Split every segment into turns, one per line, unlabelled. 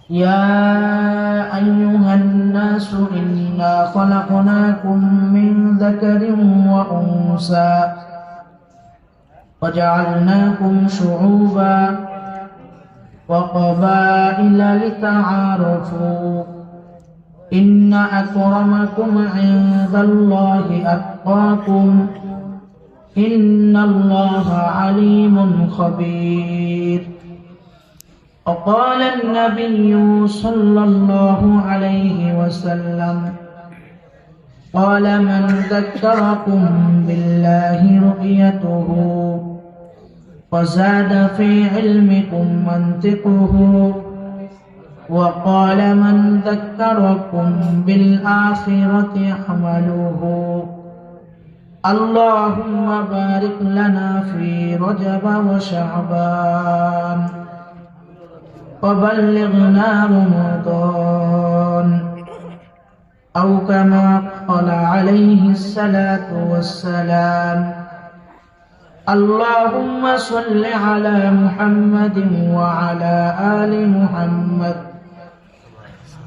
يا أيها الناس إنا خلقناكم من ذكر وأنثى وجعلناكم شعوبا وقبائل لتعارفوا إن أكرمكم عند الله أتقاكم إن الله عليم خبير. وقال النبي صلى الله عليه وسلم قال من ذكركم بالله رؤيته وزاد في علمكم منطقه وقال من ذكركم بالآخرة عمله. اللهم بارك لنا في رجب وشعبان وبلغنا رمضان أو كما قال عليه الصلاة والسلام. اللهم صل على محمد وعلى آل محمد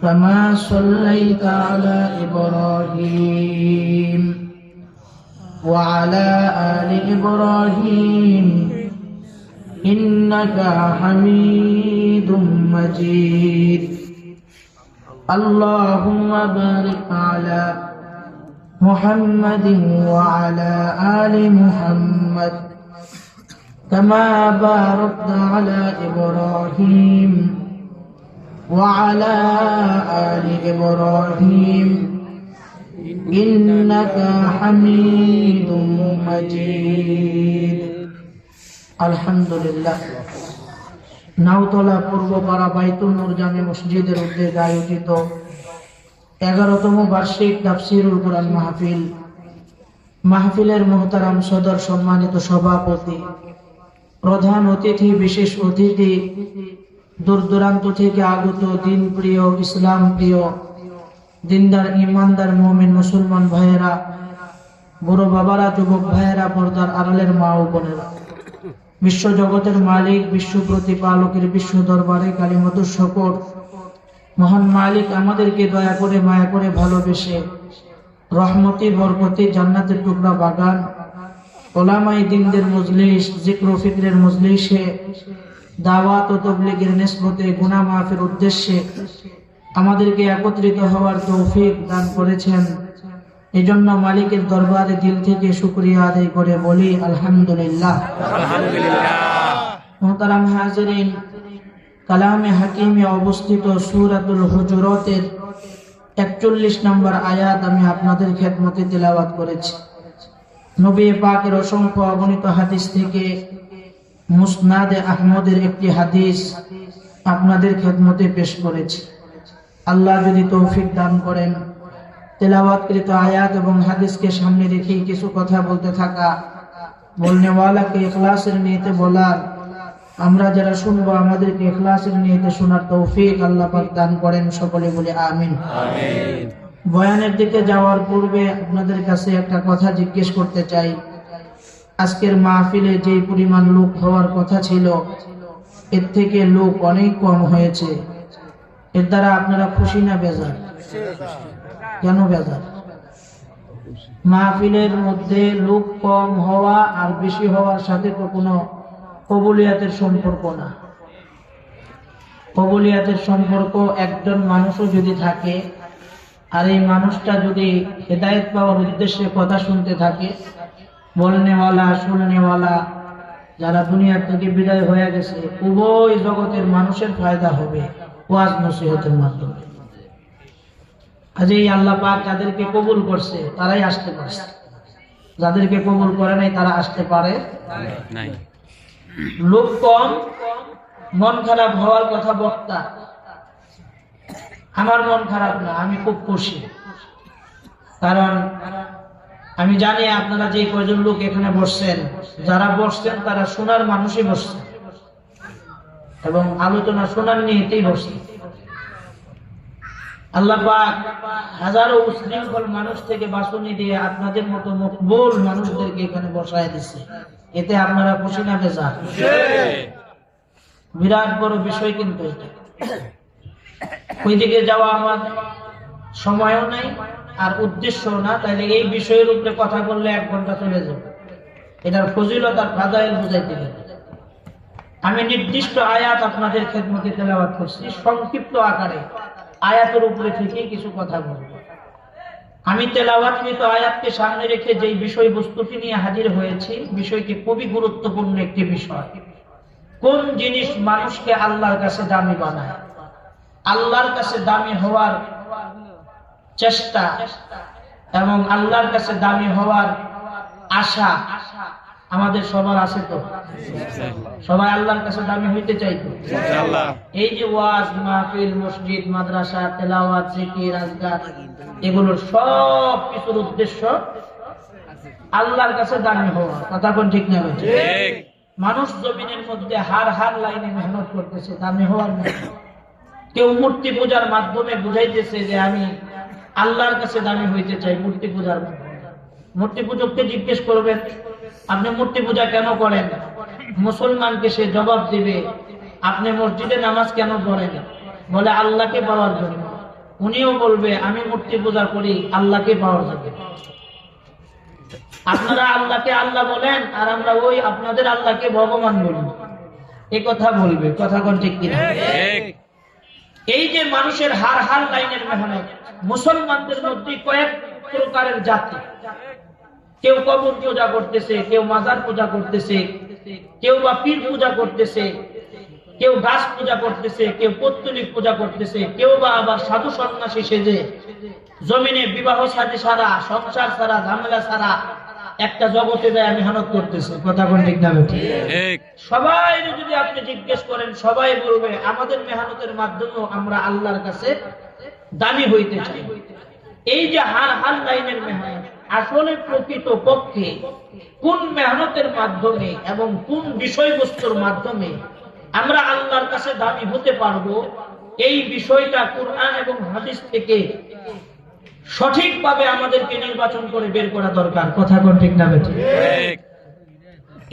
كما صليت على إبراهيم وعلى آل إبراهيم إنك حميد مجيد. اللهم بارك على محمد وعلى آل محمد كما باركت على إبراهيم وعلى آل إبراهيم إنك حميد مجيد. আলহামদুলিল্লাহ। নাওতলা পূর্বপাড়া বাইতুল নূর জামে মসজিদের উদ্যোগে আয়োজিত 11তম বার্ষিক তাফসীরুল কুরআন মাহফিলের মুহতারাম সদর সম্মানিত সভাপতি, প্রধান অতিথি, বিশেষ অতিথি, দূর দূরান্ত থেকে আগত দিন প্রিয়, ইসলাম প্রিয়, দিনদার ইমানদার মুমিন মুসলমান ভাইয়েরা, বড় বাবারা, যুবক ভাইয়েরা, পর্দার আড়ালের মা ও বোনেরা, বিশ্ব জগতের মালিক, বিশ্ব প্রতিপালকের বিশ্ব দরবারে কালিমাতুর শকর মহান মালিক আমাদেরকে দয়া করে, মায়া করে, ভালোবেসে রহমতি বরকতি জান্নাতের টুকরা বাগান ওলামায়ে দ্বীনদের মজলিস, জিক্র ও ফিকরের মজলিসে দাওয়াত ও তাবলীগের নিসবতে গুনাহ মাফের উদ্দেশ্যে আমাদেরকে একত্রিত হওয়ার তৌফিক দান করেছেন। এজন্য মালিকের দরবারে দিল থেকে শুকরিয়া আদায় করে বলি আলহামদুলিল্লাহ। মুহতারাম হাজিরিন, কালামে হাকিমে অবস্থিত সূরাতুল হুজুরাতের 41 নম্বর আয়াত আমি আপনাদের খেদমতে তেলাওয়াত করেছি। নবী পাকের অসংখ্য অগণিত হাদিস থেকে মুসনাদে আহমদের একটি হাদিস আপনাদের খেদমতে পেশ করেছি। আল্লাহ যদি তৌফিক দান করেন, তেলাওয়াতকৃত আয়াত এবং হাদিসকে সামনে রেখে কিছু কথা বলতে থাকা, বলনেওয়ালাকে ইখলাসের নিয়তে বলার, আমরা যারা শুনবো আমাদেরকে ইখলাসের নিয়তে শোনার তৌফিক আল্লাহ পাক দান করেন। সকলে বলে আমিন। বয়ানের দিকে যাওয়ার পূর্বে আপনাদের কাছে একটা কথা জিজ্ঞেস করতে চাই। আজকের মাহফিলে যে পরিমাণ লোক হওয়ার কথা ছিল, এর থেকে লোক অনেক কম হয়েছে। এর দ্বারা আপনারা খুশি না বেজার? কেন বেজার? মাহফিলের মধ্যে লোক কম হওয়া আর বেশি হওয়ার সাথে তো কোনো কবুলিয়াতের সম্পর্ক না। কবুলিয়াতের সম্পর্ক একজন মানুষও যদি থাকে আর এই মানুষটা যদি হেদায়েত পাওয়ার উদ্দেশ্যে কথা শুনতে থাকে, বলনেওয়ালা, শুননেওয়ালা, যারা দুনিয়া থেকে বিদায় হয়ে গেছে, উভয় জগতের মানুষের ফায়দা হবে ওয়াজ নসিহতের মাধ্যমে। কাজেই আল্লাহ পাক যাদেরকে কবুল করছে তারাই আসতে পারছে, যাদেরকে কবুল করে নাই তারা আসতে পারে নাই। লোক কম, মন খারাপ হওয়ার কথা বক্তা। আমার মন খারাপ না, আমি খুব খুশি। কারণ আমি জানি আপনারা যে কয়জন লোক এখানে বসছেন, যারা বসছেন তারা শোনার মানুষই বসছেন এবং আলোচনা শোনার নিয়েই বসছেন। আল্লাহ পাক হাজারো উশৃঙ্খল মানুষ থেকে বাছনি দিয়ে আপনাদের মতো মকবুল মানুষদেরকে এখানে বসায় দিচ্ছে। এতে আপনারা খুশি না বেজার? বিরাট বড় বিষয় কিন্তু এটা। ওইদিকে যাওয়া আমার সময়ও নাই আর উদ্দেশ্য না, তাইলে এই বিষয়ের উপরে কথা বললে 1 ঘন্টা চলে যাবে। এটার ফজিলত আর ফাদাইল বুঝাইতে গেলে আমি নির্দিষ্ট আয়াত আপনাদের খেদমতে তেলাওয়াত করছি, সংক্ষিপ্ত আকারে আয়াতের উপরে থেকে কিছু কথা বলবো। আমি তেলাওয়াতকৃত আয়াতকে সামনে রেখে যেই বিষয়বস্তুটি নিয়ে হাজির হয়েছি, বিষয়টি খুবই গুরুত্বপূর্ণ একটি বিষয়। কোন জিনিস মানুষকে আল্লাহর কাছে দামি বানায়? আল্লাহর কাছে দামি হওয়ার চেষ্টা এবং আল্লাহর কাছে দামি হওয়ার আশা আমাদের সবার আছে তো? সবাই আল্লাহর কাছে দামি হইতে চাইতো? এই যে ওয়াজ মাহফিল, মসজিদ, মাদ্রাসা, তেলাওয়াত, জিকির, আজকার, এগুলোর সব কিছুর উদ্দেশ্য আল্লাহর কাছে দামি হওয়া। কথা কোন ঠিক না? ঠিক। মানুষ জমিনের মধ্যে হার লাইনে মেহনত করতেছে দামি হওয়ার মধ্যে। কেউ মূর্তি পূজার মাধ্যমে বুঝাইতেছে যে আমি আল্লাহর কাছে দামি হইতে চাই মূর্তি পূজার মাধ্যমে। মূর্তি পূজককে জিজ্ঞেস করবেন আপনি মূর্তি পূজা কেন করেন? মুসলমানকে সে জবাব দিবে আপনি মসজিদে নামাজ কেন পড়েন? বলে আল্লাহকে পাওয়ার জন্য। উনিও বলবে আমি মূর্তি পূজা করি আল্লাহকে পাওয়ার জন্য। আপনারা আল্লাহকে আল্লাহ বলেন আর আমরা ওই আপনাদের আল্লাহকে ভগবান বলি, এ কথা বলবে। কথা কোন ঠিক কিনা? এই যে মানুষের হার লাইনের মেহনত, মুসলমানদের মধ্যে কয়েক প্রকারের জাতি। কেউ কবর পূজা করতেছে, কেউ মাজার পূজা করতেছে, কেউ বা পীর পূজা করতেছে, কেউ গাছ পূজা করতেছে, কেউ পৌত্তলিক পূজা করতেছে, কেউ বা আবার সাধু সন্ন্যাসী সেজে জমিনে বিবাহ সাথে সারা, সংসার ছাড়া, ঝামেলা ছাড়া একটা জগতে যায় মেহনত করতেছে। কথা কোন ঠিক না? সবাই যদি আপনি জিজ্ঞেস করেন সবাই বলবে আমাদের মেহনতের মাধ্যমেও আমরা আল্লাহর কাছে দামি হইতে চাই। এই যে হার লাইনের মেহনত, আসলে প্রকৃত পক্ষে কোন মেহনতের মাধ্যমে এবং কোন বিষয়বস্তুর মাধ্যমে আমরা আল্লাহর কাছে দামি হতে পারবো, এই বিষয়টা কুরআন এবং হাদিস থেকে সঠিকভাবে আমাদেরকে নির্বাচন করে বের করা দরকার। কথা কোন ঠিক না?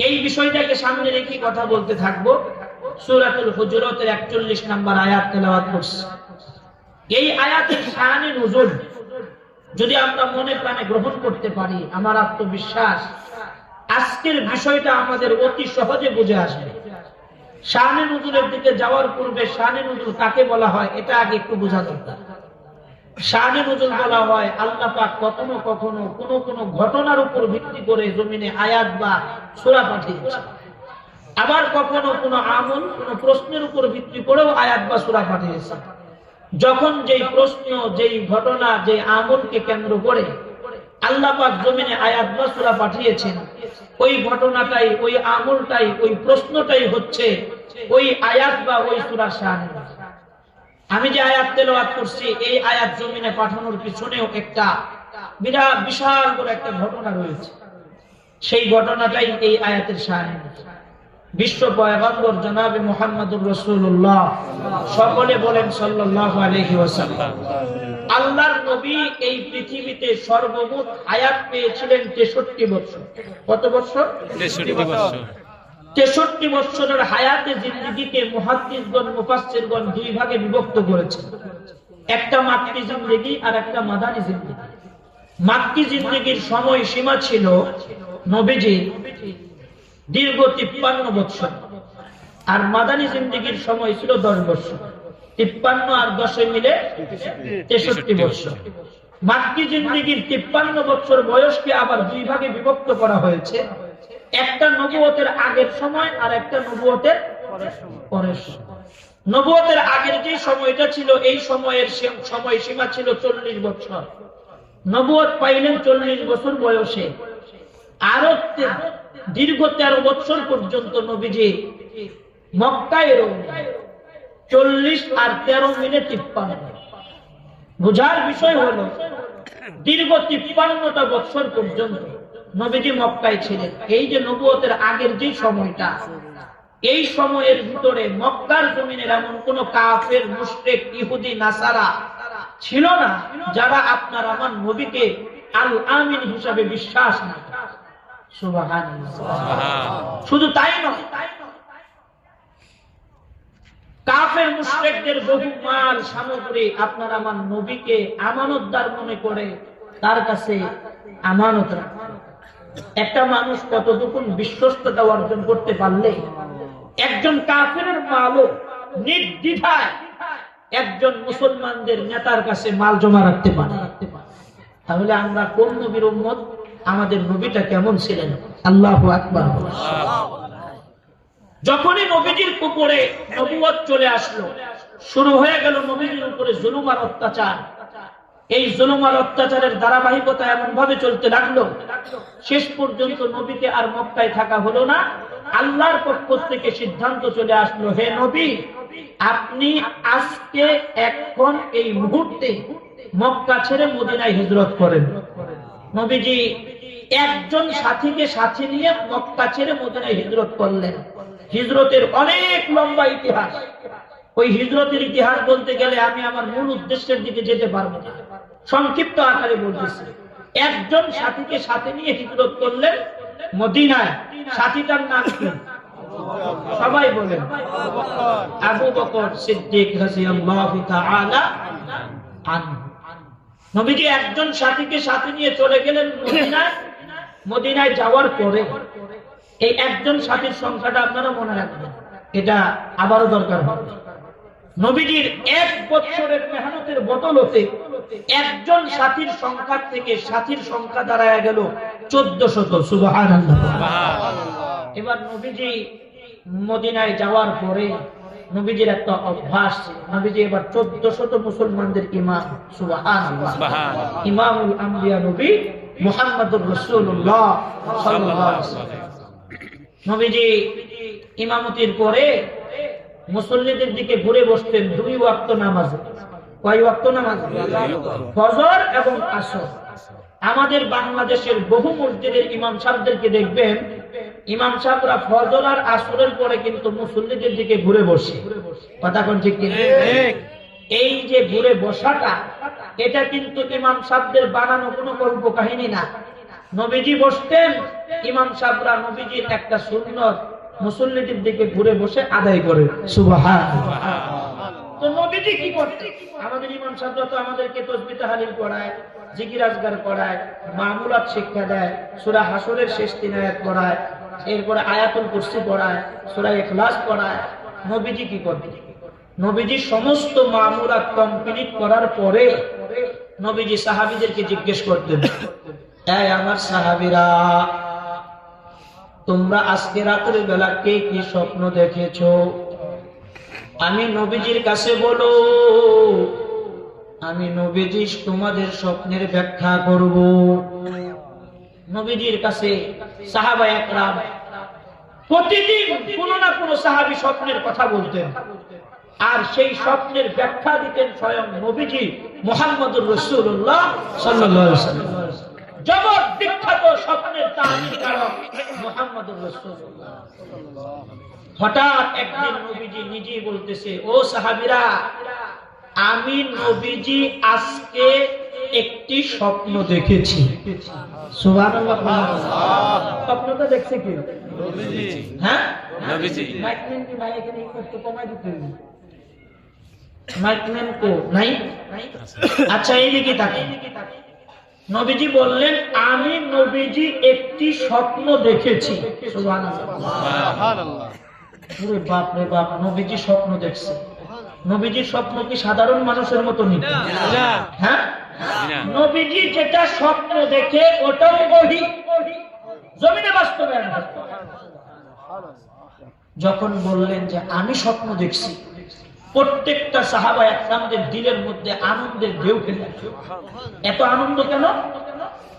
এই বিষয়টাকে সামনে রেখে কথা বলতে থাকবো। সূরাতুল হুজুরাতের 41 নম্বর আয়াত তেলাওয়াত করছি। এই আয়াতের শানে নুজুল যদি আমরা মনে প্রাণে গ্রহণ করতে পারি, আমার আত্মবিশ্বাস আজকের বিষয়টা আমাদের অতি সহজে বুঝে আসবে। শানে নুজুলের দিকে যাওয়ার পূর্বে শানে নুজুল কাকে বলা হয় এটা আগে একটু বোঝা দরকার। শানে নুজুল বলা হয় আল্লাহ পাক কখনো কখনো কোন ঘটনার উপর ভিত্তি করে জমিনে আয়াত বা সূরা পাঠিয়েছেন, আবার কখনো কোনো আমল, কোনো প্রশ্নের উপর ভিত্তি করেও আয়াত বা সূরা পাঠিয়েছেন। যখন যেই প্রশ্ন, যেই ঘটনা, যেই আমলকে কেন্দ্র করে আল্লাহ পাক জমিনে আয়াত বা সূরা পাঠিয়েছেন, ওই ঘটনাটাই, ওই আমলটাই, ওই প্রশ্নটাই হচ্ছে ওই আয়াত বা ওই সূরার শানে। আমি যে আয়াত তেলাওয়াত করছি, এই আয়াত জমিনে পাঠানোর পিছনেও একটা বিশাল বড় একটা ঘটনা রয়েছে। সেই ঘটনাটাই এই আয়াতের শানে। বিশ্ব পয়গম্বর জনাবে মুহাম্মদুর রাসূলুল্লাহ, সকলে বলেন সাল্লাল্লাহু আলাইহি ওয়াসাল্লাম, আল্লাহর নবী এই পৃথিবীতে সর্বমোট হায়াত পেয়েছিলেন 63 বছর। কত বছর? 63 বছর। 63 বছরের হায়াতে জিন্দেগিকে মুহাদ্দিসগণ, মুফাসসিরগণ দুই ভাগে বিভক্ত করেছেন। একটা মাক্কি জিন্দেগি আর একটা মাদানী জিন্দেগি। মাক্কি জিন্দেগির সময় সীমা ছিল নবীজি দীর্ঘ 53 বছর, আর মাদানী জিন্দেগির সময় ছিল 10 বছর। 53 আর 10 মিলে 63 বছর। মাক্কি জিন্দেগির 53 বছর বয়সকে আবার দুই ভাগে বিভক্ত করা হয়েছে। একটা নবুয়তের আগের সময় আর একটা নবুয়তের পরের সময়। নবুয়তের আগের যে সময়টা ছিল, এই সময়ের সময় সীমা ছিল 40 বছর। নবুয়ত পাইলেন 40 বছর বয়সে। আরো দীর্ঘ 13 বছর পর্যন্ত নবীজি মক্কায় রইলেন। 40 আর 13 মিলে 53। বুঝার বিষয় হলো দীর্ঘ 53টা বছর পর্যন্ত নবীজি মক্কায় ছিলেন। এই যে নবুয়তের আগের যে সময়টা, এই সময়ের ভিতরে মক্কার জমিনের এমন কোন কাফের, মুশরিক, ইহুদি, নাসারা ছিল না যারা আপনার আমার নবীকে আল আমিন হিসাবে বিশ্বাস না করে। সুবহানাল্লাহ। শুধু তাই নয়, কাফের মুশরিকদের বহু মাল সামগ্রী আপনার আমার নবীকে আমানতদার মনে করে তার কাছে আমানত রাখে। একটা মানুষ কতটুকু বিশ্বস্ততা অর্জন করতে পারলে একজন কাফেরের মালও নির্দ্বিধায় একজন মুসলমানদের নেতার কাছে মাল জমা রাখতে পারে। তাহলে আমরা কোন নবীর উম্মত? আমাদের নবীটা কেমন ছিলেন? আল্লাহু আকবার। যখনই নবীজির উপরে নবুয়ত চলে আসলো, শুরু হয়ে গেল নবীজির উপরে জুলুম আর অত্যাচার। এই জুলুম আর অত্যাচারের ধারাবাহিকতা এমন ভাবে চলতে লাগলো, শেষ পর্যন্ত নবীকে আর মক্কায় থাকা হলো না। আল্লাহর পক্ষ থেকে সিদ্ধান্ত চলে আসলো, হে নবী, আপনি আজকে এখন এই মুহূর্তে মক্কা ছেড়ে মদিনায় হিজরত করেন। নবীজি একজন সাথীকে সাথে নিয়ে মক্কা ছেড়ে মদিনায় হিজরত করলেন। হিজরতের অনেক লম্বা ইতিহাস। ওই হিজরতের ইতিহাস বলতে গেলে আমি আমার মূল উদ্দেশ্যের দিকে যেতে পারবো না, সংক্ষিপ্ত আকারে বলতেছি। একজন সাথীকে সাথে নিয়ে হিজরত করলেন মদিনায়। সাথীটার নাম কি? সবাই বলেন। আবু বকর সিদ্দিক রাদিয়াল্লাহু তাআলা আনহু। নবীজি একজন সাথীকে সাথে নিয়ে চলে গেলেন মদিনায়। মদিনায় যাওয়ার পরে এই একজন সাথীর সংখ্যাটা আপনারা মনে রাখবেন, এটা আবারও দরকার হবে। নবীজির 1 বছরের মেহনতের বদলতে একজন সাথীর সংখ্যা থেকে সাথীর সংখ্যা দাঁড়ায় গেল 1400। সুবহানাল্লাহ। এবার নবীজি মদিনায় যাওয়ার পরে নবীজির একটা অভ্যাস, নবীজি এবার 1400 মুসলমানদের ইমাম। সুবহানাল্লাহ। ইমামুল আম্বিয়া নবী মুহাম্মদুর রাসূলুল্লাহ সাল্লাল্লাহু আলাইহি ওয়াসাল্লাম। নবীজি ইমামতির পরে মুসল্লিদের দিকে ঘুরে বসতেন 2 ওয়াক্ত নামাজে। কয় ওয়াক্ত নামাজ? ফজর এবং আসর। আমাদের বাংলাদেশের বহু মসজিদের ইমাম সাহেবদেরকে দেখবেন, ইমাম সাহেবরা ফজর আর আসরের পরে কিন্তু মুসল্লিদের দিকে ঘুরে বসে। কথা কোন ঠিক কি? এই যে ঘুরে বসাটা, এটা কিন্তু ইমাম সাহেবদের বানানো কোনো গল্প কাহিনী না। নবীজি বসতেন, ইমাম সাহেবরা নবীজির একটা সুন্নত মুসল্লিদের দিকে ঘুরে বসে আদায় করে। সুবহানাল্লাহ। তো নবীজি কি করতেন? আমাদের ইমাম সাহেবরা তো আমাদেরকে তাসবিহ তাহলিল পড়ায়, জিকির আজকার করায়, মামুলাত শিক্ষা দেয়, সূরা হাসরের শেষ 3 আয়াত পড়ায়, এরপরে আয়াতুল কুরসি পড়ায়, সূরা ইখলাস পড়ায়। নবীজি কি করতেন? নবীজি সমস্ত মামুলাত কমপ্লিট করার পরে নবীজি সাহাবীদেরকে জিজ্ঞেস করতেন, এই আমার সাহাবীরা, তোমরা আজকে রাতের বেলা কে কি স্বপ্ন দেখেছো? আমি নবীজির কাছে বলো, আমি নবীজি তোমাদের স্বপ্নের ব্যাখ্যা করব। নবীজির কাছে সাহাবায়ে একরাম প্রতিদিন কোন না কোন সাহাবী স্বপ্নের কথা বলতেন, আর সেই স্বপ্নের ব্যাখ্যা দিতেন স্বয়ং নবীজি মুহাম্মদুর রাসূলুল্লাহ সাল্লাল্লাহু আলাইহি ওয়াসাল্লাম। জগৎ বিখ্যাত স্বপ্নের তাফসীরকারক মুহাম্মদুর রাসূলুল্লাহ। হঠাৎ একদিন নবীজি নিজেই বলতেছে, ও সাহাবীরা, আমি নবীজি আজকে একটি স্বপ্ন দেখেছি। সুবহানাল্লাহ। স্বপ্নটা দেখছে কি? নবীজি। হ্যাঁ, নবীজি। মাইকম্যান কি ভাই এখানে একটু কমাই দিতে হবে? মাইকম্যান কো নাই? আচ্ছা, এইদিকে তাকান। নবীজি বললেন, আমি নবীজি একটি স্বপ্ন দেখেছি। সুবহানাল্লাহ। ওরে বাপ রে বাপ, নবীজি স্বপ্ন দেখছে। নবীজির স্বপ্ন কি সাধারণ মানুষের মতো নেই? হ্যাঁ, নবীজি যেটা স্বপ্ন দেখে ওটাও ওহী, জমিনে বাস্তবায়ন হয়। যখন বললেন যে আমি স্বপ্ন দেখছি, প্রত্যেকটা সাহাবা একরামদের দিলের মধ্যে আনন্দের ঢেউ খেলে। এত আনন্দ কেন?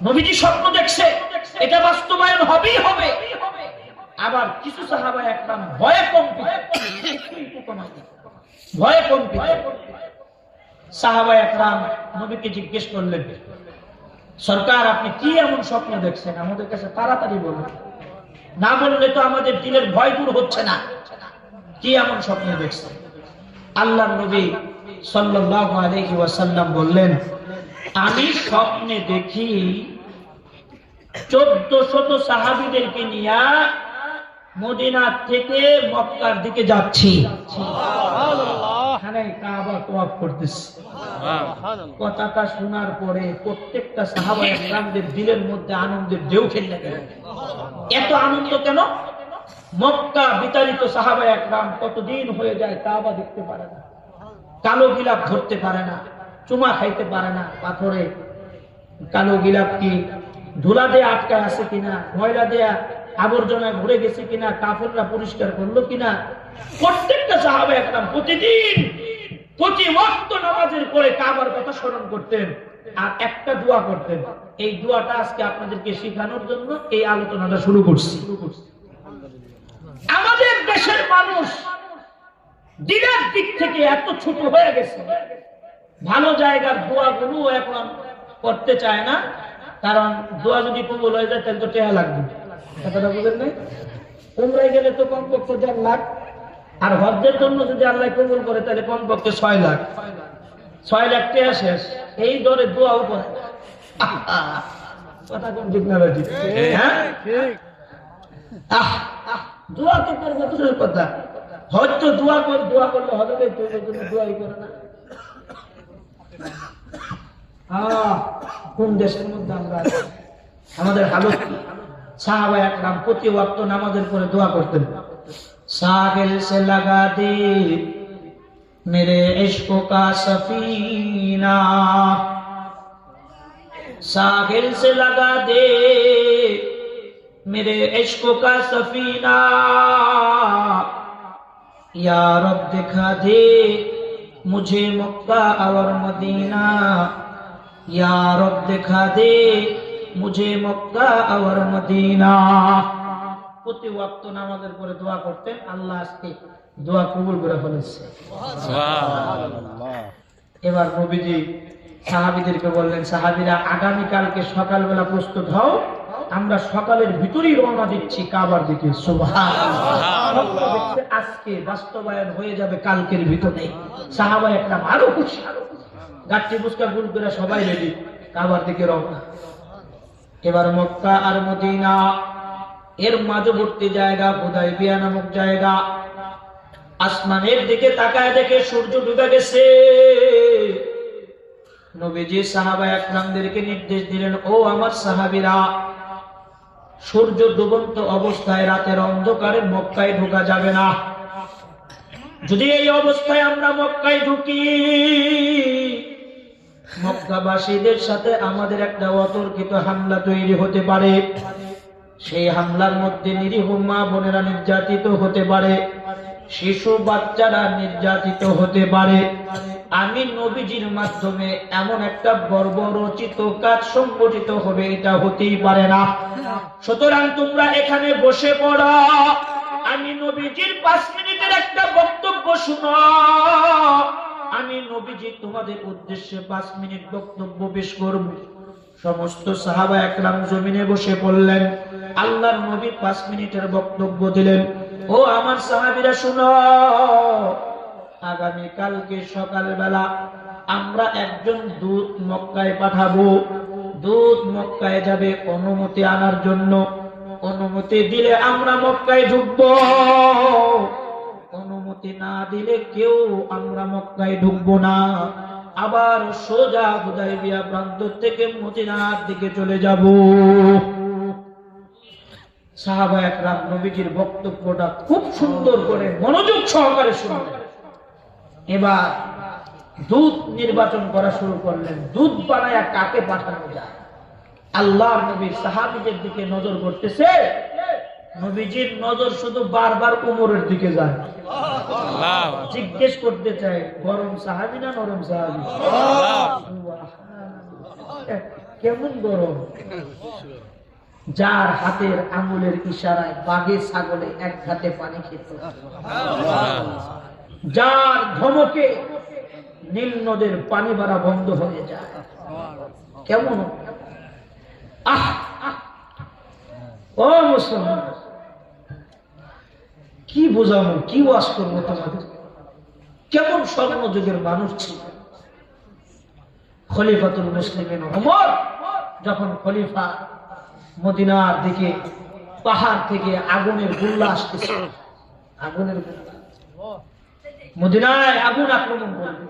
নবীজি স্বপ্ন দেখছে, এটা বাস্তবায়ন হবেই হবে। আবার কিছু সাহাবা একরাম ভয়ে কম্পিত। ভয়ে কম্পিত সাহাবা একরাম নবীকে জিজ্ঞেস করলেন, সরকার আপনি কি এমন স্বপ্ন দেখছেন? আমাদের কাছে তাড়াতাড়ি বলুন, না বললে তো আমাদের দিলের ভয় দূর হচ্ছে না। কি এমন স্বপ্ন দেখছেন? আল্লাহর নবী সাল্লাল্লাহু আলাইহি ওয়াসাল্লাম বললেন, আমি স্বপ্নে দেখি 1400 সাহাবীদেরকে নিয়ে মদিনা থেকে মক্কার দিকে যাচ্ছি। কাবা তওয়াফ করতেছি। কথাটা শোনার পরে প্রত্যেকটা সাহাবায়ে কেরামদের দিলের মধ্যে আনন্দের ঢেউ খেলে গেল। এত আনন্দ কেন? মক্কা বিতাড়িত সাহাবায়ে কেরাম কতদিন হয়ে যায় কাবা দেখতে পারে না, কালো গিলাপ ধরতে পারে না, চুমা খাইতে পারে না। পাথরে কালো গিলাপ কি ধুলা দিয়ে আটকায় আছে কিনা, ময়লা দেয়া আবর্জনায় ভরে গেছে কিনা, কাফেররা পরিষ্কার করলো কিনা। প্রত্যেকটা সাহাবায়ে কেরাম প্রতিদিন প্রতি ওয়াক্ত নামাজের পরে কাবার কথা স্মরণ করতেন আর একটা দোয়া করতেন। এই দোয়াটা আজকে আপনাদেরকে শেখানোর জন্য এই আলোচনাটা শুরু করছি। আমাদের দেশের মানুষ দিনের দিক থেকে এত ছোট হয়ে গেছে, ভালো জায়গার দোয়াগুলো এখন করতে চায় না। কারণ দোয়া যদি কবুল হয়ে যায় তাহলে তো টাকা লাগবে। কথাটা বুঝেন নাই? উমরায় গেলে তো কমপক্ষে 4 লাখ, আর হজ্জের জন্য যদি আল্লাহ কবুল করে তাহলে কমপক্ষে 6 লাখ। 6 লাখ টাকা শেষ, এই দরে দোয়াও করে। কথা কোন ঠিক না ঠিক? হ্যাঁ দোয়া তো করবো দূরের কথা, হয়তো দোয়া করলে হবে, দোয়াই করে না। কোন দেশের মধ্যে আমরা আছি? আমাদের হালত কি? সাহাবায়ে কেরাম প্রতি ওয়াক্ত নামাজের পরে দোয়া করতেন, সাহিল সে লাগা দে মেরে ইশক কা সফিনা, साहिल से लगा दे मेरे इश्क का सफीना, या रब दिखा दे मुझे मक्का और मदीना, या रब दिखा दे मुझे मक्का और मदीना। প্রতি ওয়াক্ত নামাজের পরে দোয়া করতেন। আল্লাহ আজকে দোয়া কবুল করে ফেলেছে, সুবহানাল্লাহ। এবার নবীজি সাহাবীদেরকে বললেন, সাহাবীরা আগামী কালকে সকালবেলা প্রস্তুত হও, আমরা সকালের ভিতরেই রওনা দিচ্ছি কাবার দিকে। সুবহানাল্লাহ। আজকে বাস্তবায়ন হয়ে যাবে কালকের ভিতরে। সাহাবায়ে কেরাম আরো খুশি, গাঠি বুসকা গুল করে সবাই রেডি, কাবার দিকে রওনা। এবার মক্কা আর মদিনা এর মাঝবর্তী জায়গা হুদায়বিয়া নামক জায়গা। আসমানের দিকে তাকায় দেখে সূর্য ডুবে গেছে। নবীজি সাহাবায়ে কেরামদেরকে নির্দেশ দিলেন, ও আমার সাহাবীরা, সূর্য ডুবন্ত অবস্থায় রাতের অন্ধকারে মক্কায় ঢোকা যাবে না। যদি এই অবস্থায় আমরা মক্কায় ঢুকি, মক্কাবাসীদের সাথে আমাদের একটা অতর্কিত হামলা তৈরি হতে পারে। সেই হামলার মধ্যে নিরীহ মা বোনেরা নির্যাতিত হতে পারে, শিশু বাচ্চারা নির্যাতিত হতে পারে। আমি নবীজির মাধ্যমে এমন একটা বর্বরচিত কাজ সংগঠিত হবে, এটা হতেই পারে না। সুতরাং তোমরা এখানে বসে পড়ো, আমি নবীজির 5 মিনিটের একটা বক্তব্য শুনো। আমি নবীজি তোমাদের উদ্দেশ্যে 5 মিনিট বক্তব্য পেশ করব। সমস্ত সাহাবায়ে কেরাম জমিনে বসে পড়লেন। আল্লাহর নবী 5 মিনিটের বক্তব্য দিলেন। ও আমার সাহাবীরা শুনো, আগামী কালকে সকালবেলা আমরা একজন দূত মক্কায় পাঠাবো। দূত মক্কায় যাবে অনুমতি আনার জন্য। অনুমতি দিলে আমরা মক্কায় ঢুকবো, অনুমতি না দিলে কেউ আমরা মক্কায় ঢুকবো না। আবার সোজা হুদায়বিয়া প্রান্ত থেকে মদিনার দিকে চলে যাব। সাহাবায়ে কেরাম নবীজির বক্তব্যটা খুব সুন্দর করে মনোযোগ সহকারে শুনলেন। এবার দূত নির্বাচন করা শুরু করলেন। দূত বানায়া কাকে পাঠানো যায়? আল্লাহর নবী সাহাবীদের দিকে নজর করতেছে। নবীজির নজর শুধু বারবার উমরের দিকে যায়। জিজ্ঞেস করতে চাই, গরম সাহাবী না নরম সাহাবী? কেমন গরম? যার হাতের আঙ্গুলের ইশারায় বাঘে ছাগলে এক ঘাটে পানি খেত, যার ধমকে নীল নদের পানি ভরা বন্ধ হয়ে যায়। কেমন? ও মুসলমান, কি বোঝাবো, কি ওয়াজ করবো তোমাদের? কেমন স্বর্ণযুগের মানুষ ছিল খলিফাতুল মুসলিমিন ওমর। যখন খলিফা মদিনার দিকে পাহাড় থেকে আগুনের গোলা আসতেছে, আগুনের গোলা, মদিনায় আগুন আক্রমণ করবে,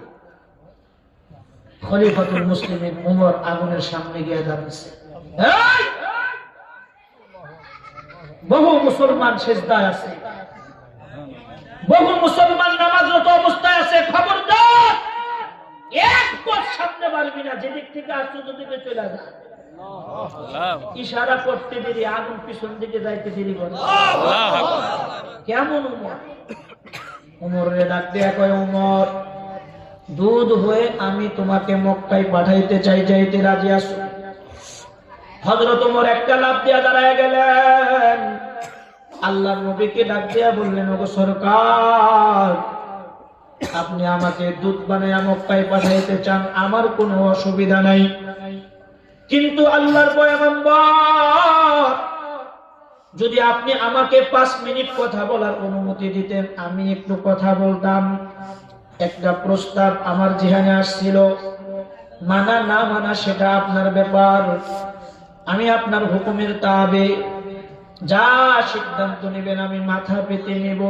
খলিফাতুল মুসলিমিন ওমর আগুনের সামনে গিয়ে দাঁড়িয়েছে। বহু মুসলমান সিজদায় আছে, বহু মুসলমান নামাজরত অবস্থায় আছে, খবরদার এক পথ সামনে বাড়বি না, যেদিক থেকে আসছো দিকে চলে যা। ইশারা করতে দেরি, আগুন পিছন দিকে যাইতে দেরি করে। কেমন উমর? উমরে ডাক দিয়ে কয়, উমর দুধ হয়ে আমি তোমাকে মক্কায় পাঠাইতে চাই, যাইতে রাজি আছো? হযরত ওমর একটা লাফ দিয়া দাঁড়ায় গেলেন, আল্লাহর নবীকে ডাক দিয়া বললেন, ওগো সরকার, আপনি আমাকে দুধ বানায়া মক্কায় পাঠাইতে চান, আমার কোনো অসুবিধা নাই, কিন্তু আল্লাহর পয়গম্বর যদি আপনি আমাকে 5 মিনিট কথা বলার অনুমতি দিতেন, আমি একটু কথা বলতাম। একটা প্রস্তাব আমার জিহানে আসছিল, মানা না মানা সেটা আপনার ব্যাপার, আমি আপনার হুকুমের তাবে, যা সিদ্ধান্ত নেবেন আমি মাথা পেতে নেব।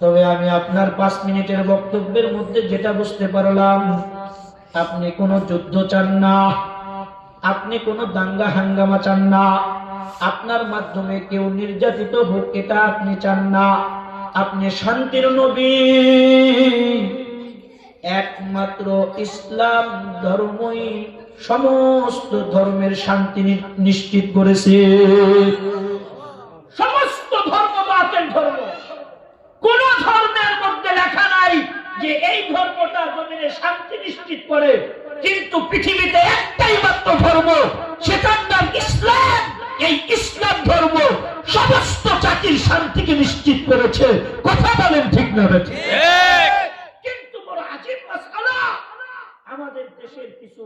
তবে আমি আপনার 5 মিনিটের বক্তব্যের মধ্যে যেটা বুঝতে পারলাম, আপনি কোনো যুদ্ধ চান না, আপনি কোনো দাঙ্গা হাঙ্গামা চান না, আপনার মাধ্যমে কেউ নির্যাতিত হোক এটা আপনি চান না, আপনি শান্তির নবী। একমাত্র ইসলাম ধর্মই সমস্ত ধর্মের শান্তি নিশ্চিত করেছে। সমস্ত ধর্ম বাতিল ধর্ম, কোন ধর্মের মধ্যে লেখা নাই যে এই ধর্মটা জমিনে শান্তি নিশ্চিত করে, কিন্তু পৃথিবীতে একটাই মাত্র ধর্ম, সেটার নাম ইসলাম। এই ইসলাম ধর্ম সমস্ত জাতির শান্তিকে নিশ্চিত করেছে। কথা বলেন ঠিক না ঠিক? কিন্তু বড় আজীব মাসআলা, আমাদের দেশের কিছু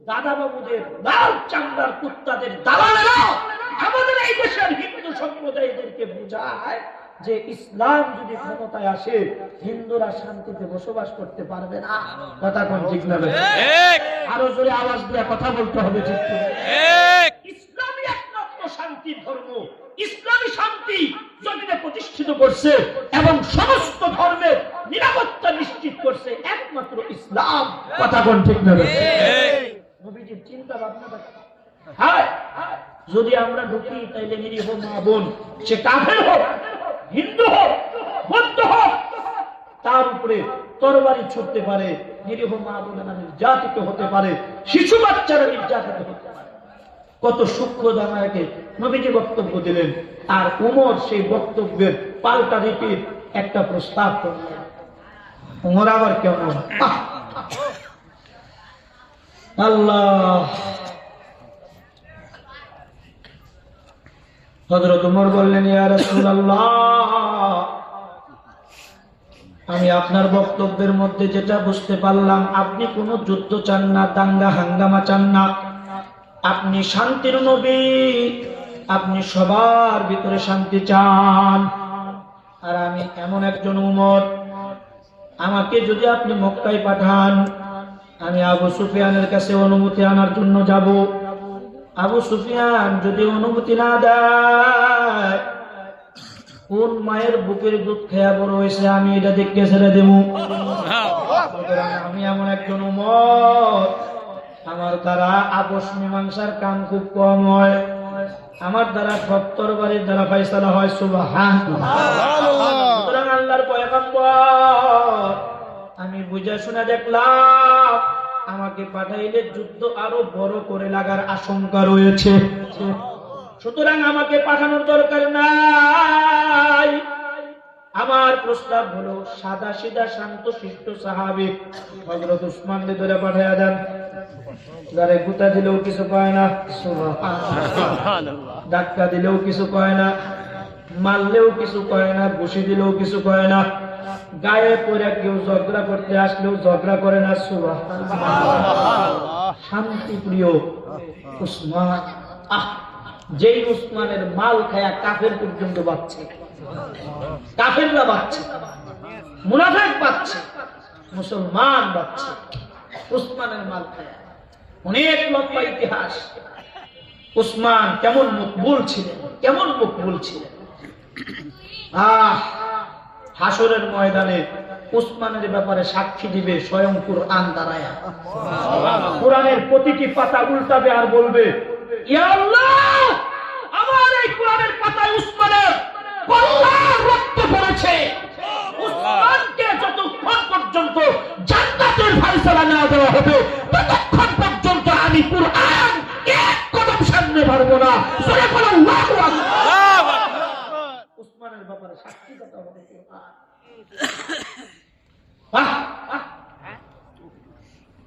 দাদাবাবুদের লাল চামড়ার কুত্তাদের দালালেরা আমাদের এই দেশের হিন্দু সম্প্রদায়দেরকে বোঝায় যে ইসলাম যদি ক্ষমতায় আসে হিন্দুরা শান্তিতে বসবাস করতে পারবে না। কথা কোন ঠিক না? আরো জোরে আওয়াজ দিয়ে কথা বলতে হবে ঠিক। ইসলামই একমাত্র শান্তির ধর্ম, ইসলামী শান্তি জমিনে প্রতিষ্ঠিত করছে এবং সমস্ত ধর্মের নিরাপত্তা নিশ্চিত করছে একমাত্র ইসলাম। কথা কোন ঠিক না? নবীজির চিন্তা ভাবনা দেখেন। হ্যাঁ, যদি আমরা ঢুকি তাইলে নিরীহ মা বোন, সে কাফের হোক, হিন্দু হোক, বৌদ্ধ হোক, তার উপরে তরবারি ছুটতে পারে, নিরীহ মা বোনেরা নির্যাতিত হতে পারে, শিশু বাচ্চারা নির্যাতিত হতে পারে। কত সূক্ষ্ম জানাকে নবীজি বক্তব্য দিলেন, আর উমর সেই বক্তব্যের পাল্টা রিপিট একটা প্রস্তাব করলেন। উমর আবার কেমন? আল্লাহ! হযরত ওমর বললেন, ইয়া রাসূলুল্লাহ, আমি আপনার বক্তব্যের মধ্যে যেটা বুঝতে পারলাম, আপনি কোনো যুদ্ধ চান না, দাঙ্গা হাঙ্গামা চান না, আপনি শান্তির নবী, আপনি সবার ভিতরে শান্তি চান। আর আমি এমন একজন উমর, আমাকে যদি আপনি মক্কায় পাঠান, আমি আবু সুফিয়ানের কাছে অনুমতি আনার জন্য যাব। আবু সুফিয়ান যদি অনুমতি না দেয়, কোন মায়ের বুকের দুধ খেয়া বড় হয়েছে আমি এটা দেখতে ছেড়ে দেব। আমি এমন একজন উমর, আমার দ্বারা আপোষ মীমাংসার কাম খুব কম হয়, আমার দ্বারা সত্তর বাড়ির দ্বারা ফয়সালা হয়। সুবহানাল্লাহ। সুতরাং আল্লাহর পয়গম্বর, আমি বুঝে শুনে দেখলাম আমাকে পাঠাইলে যুদ্ধ আরো বড় করে লাগার আশঙ্কা রয়েছে, সুতরাং আমাকে পাঠানোর দরকার নাই। আমার প্রস্তাব হলো সাদা সিধা শান্ত শিষ্ট সাহাবী হযরত উসমানকে ধরে পাঠায়া দেন। যারে গুতা দিলেও কিছু কয় না, সুবহানাল্লাহ, ধাক্কা দিলেও কিছু কয় না, মারলেও কিছু কয় না, ঘুষি দিলেও কিছু কয় না, গায়ে পড়ে কেউ ঝগড়া করতে আসলেও ঝগড়া করে না। সুবহানাল্লাহ। শান্তি প্রিয় উসমান। যেই উসমানের মাল খায়া কাফের পর্যন্ত বাঁচছে, কাফেররা বাঁচছে, মুনাফিক বাঁচছে, মুসলমান বাচ্চা উসমানের মাল খায়। অনেক লম্বা ইতিহাস। উসমান কেমন মকবুল ছিলেন, কেমন মকবুল ছিলেন। হাসরের ময়দানে উসমানের ব্যাপারে সাক্ষী দিবে স্বয়ং কুরআন দাঁড়ায়া। কোরআনের প্রতিটি পাতা উল্টাবে আর বলবে, ইয়া আল্লাহ, আমার এই কোরআনের পাতায় উসমানের কল্যাণ রক্ত পড়েছে। উসমানকে যতক্ষণ পর্যন্ত জান্নাতের ফয়সালা না দেওয়া হবে ততক্ষণ পর্যন্ত আমি কুরআন এক কদম সামনে বাড়বো না। সূরা আল্লাহু আকবার। উসমানের ব্যাপারে সাক্ষী কথা হবে কুরআন।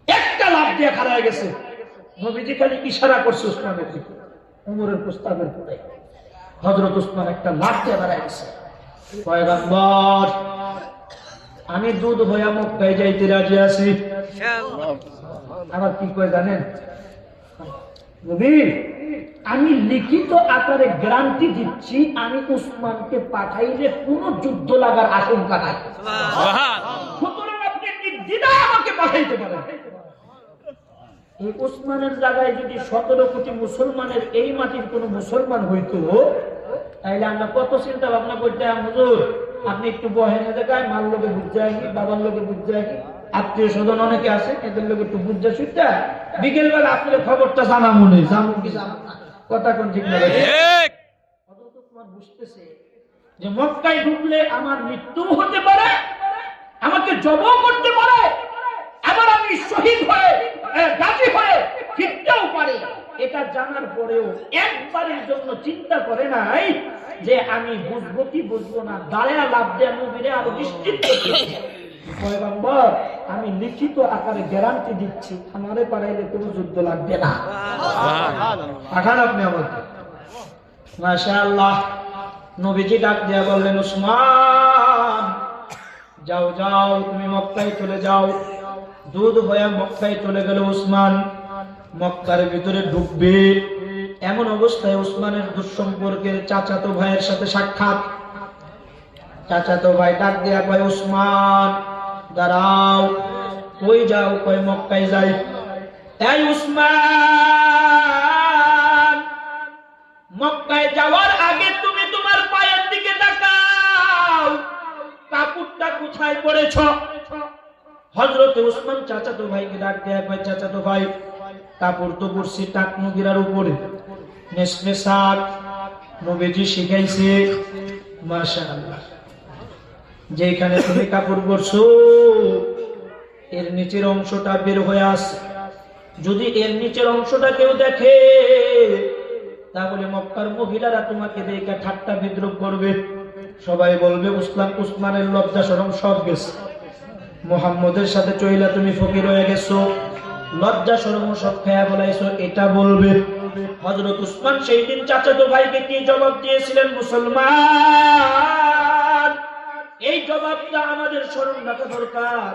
একটা লাভ দিয়ে খাড়া হয়ে গেছে। নবীজি খালি ইশারা করছে উসমানের দিকে, উমরের প্রস্তাবের পরে হযরত উসমান একটা লাভ দিয়ে দাঁড়ায় গেছে। পয়গম্বর, আমি দুধ হইয়া মক্কায় যাইতে রাজি আছি। আবার কি কয় জানেন নবী? আমি লিখিত আকারে গ্যারান্টি দিচ্ছি, আমি উসমানকে পাঠাইলে কোনো যুদ্ধ লাগার আশঙ্কা নাই। সুতরাং আপনি নির্দ্বিধায় আমাকে পাঠাইতে পারেন। এই উসমানের জায়গায় যদি 17 কোটি মুসলমানের এই মাটির কোন মুসলমান হইতো, তাইলে আমরা কত চিন্তা ভাবনা করতাম, হুজুর আপনি একটু বহেনে দেখায়, মার লোকে বুঝতে আসি, বাবার লোকে বুঝতে আসি, আত্মীয় স্বজন অনেকে আছে, এদের লোক একটু বুঝতে শুনতে বিকেল বেলা আপনার খবরটা জানা মনে জানুন কি জানুন না, কথা কোন ঠিক না? বুঝতেছে যে মক্কায় ঢুকলে আমার মৃত্যু হতে পারে, আমাকে জবও করতে পারে, আবার আমি শহীদ হয়ে গাজী হয়ে ফিরতেও পারে। এটা জানার পরেও একবারের জন্য চিন্তা করে নাই যে আমি বুঝবো কি বুঝবো না, দাঁড়া লাভ দেয়া নবীরে আরো নিশ্চিত করতে। পয়গম্বর, আমি লিখিত আকারে গ্যারান্টি দিচ্ছি, আমারে পাঠাইলে কোনো যুদ্ধ লাগবে না। পাঠান আপনি আমাকে। মাশাআল্লাহ। নবীজি ডাক দিয়া বললেন, উসমান যাও যাও, তুমি মক্কায় চলে যাও। দুধ হয়ে মক্কায় চলে গেল উসমান। মক্কার ভিতরে ঢুকবে, এমন অবস্থায় উসমানের দুঃসম্পর্কের চাচাতো ভাইয়ের সাথে সাক্ষাৎ। চাচাতো ভাই ডাক দিয়া কয়, উসমান দাঁড়াও। কই যাও? কয় মক্কায় যাই। এই উসমান, মক্কায় যাওয়ার আগে তুমি তোমার পায়ের দিকে তাকাও, কাপড়টা কোথায় পড়েছ? হযরত উসমান চাচাতো ভাইকে ডাক দেয়া কয়, চাচাতো ভাই, কাপড় তো পরছি টাকনু গিরার উপরে, নেসমেসাক নবীজি শিখাইছে। মাশাআল্লাহ। যেখানে তুমি কাপড় পরছো এর নিচের অংশটা বের হয়ে আসে। যদি এর নিচের অংশটা কেউ দেখে তাহলে মক্কার মহিলারা তোমাকে দেখে ঠাট্টা বিদ্রুপ করবে। সবাই বলবে উসমানের লজ্জা শরম সব গেছে, মুহাম্মদের সাথে চইলা তুমি ফকির হয়ে গেছো, লজ্জা শরম সব খেয়া বলাইছো, এটা বলবে। হযরত উসমান সেই দিন চাচাতো ভাইকে কি জবাব দিয়েছিলেন? মুসলমান, এই জবাবটা আমাদের স্মরণ রাখা দরকার।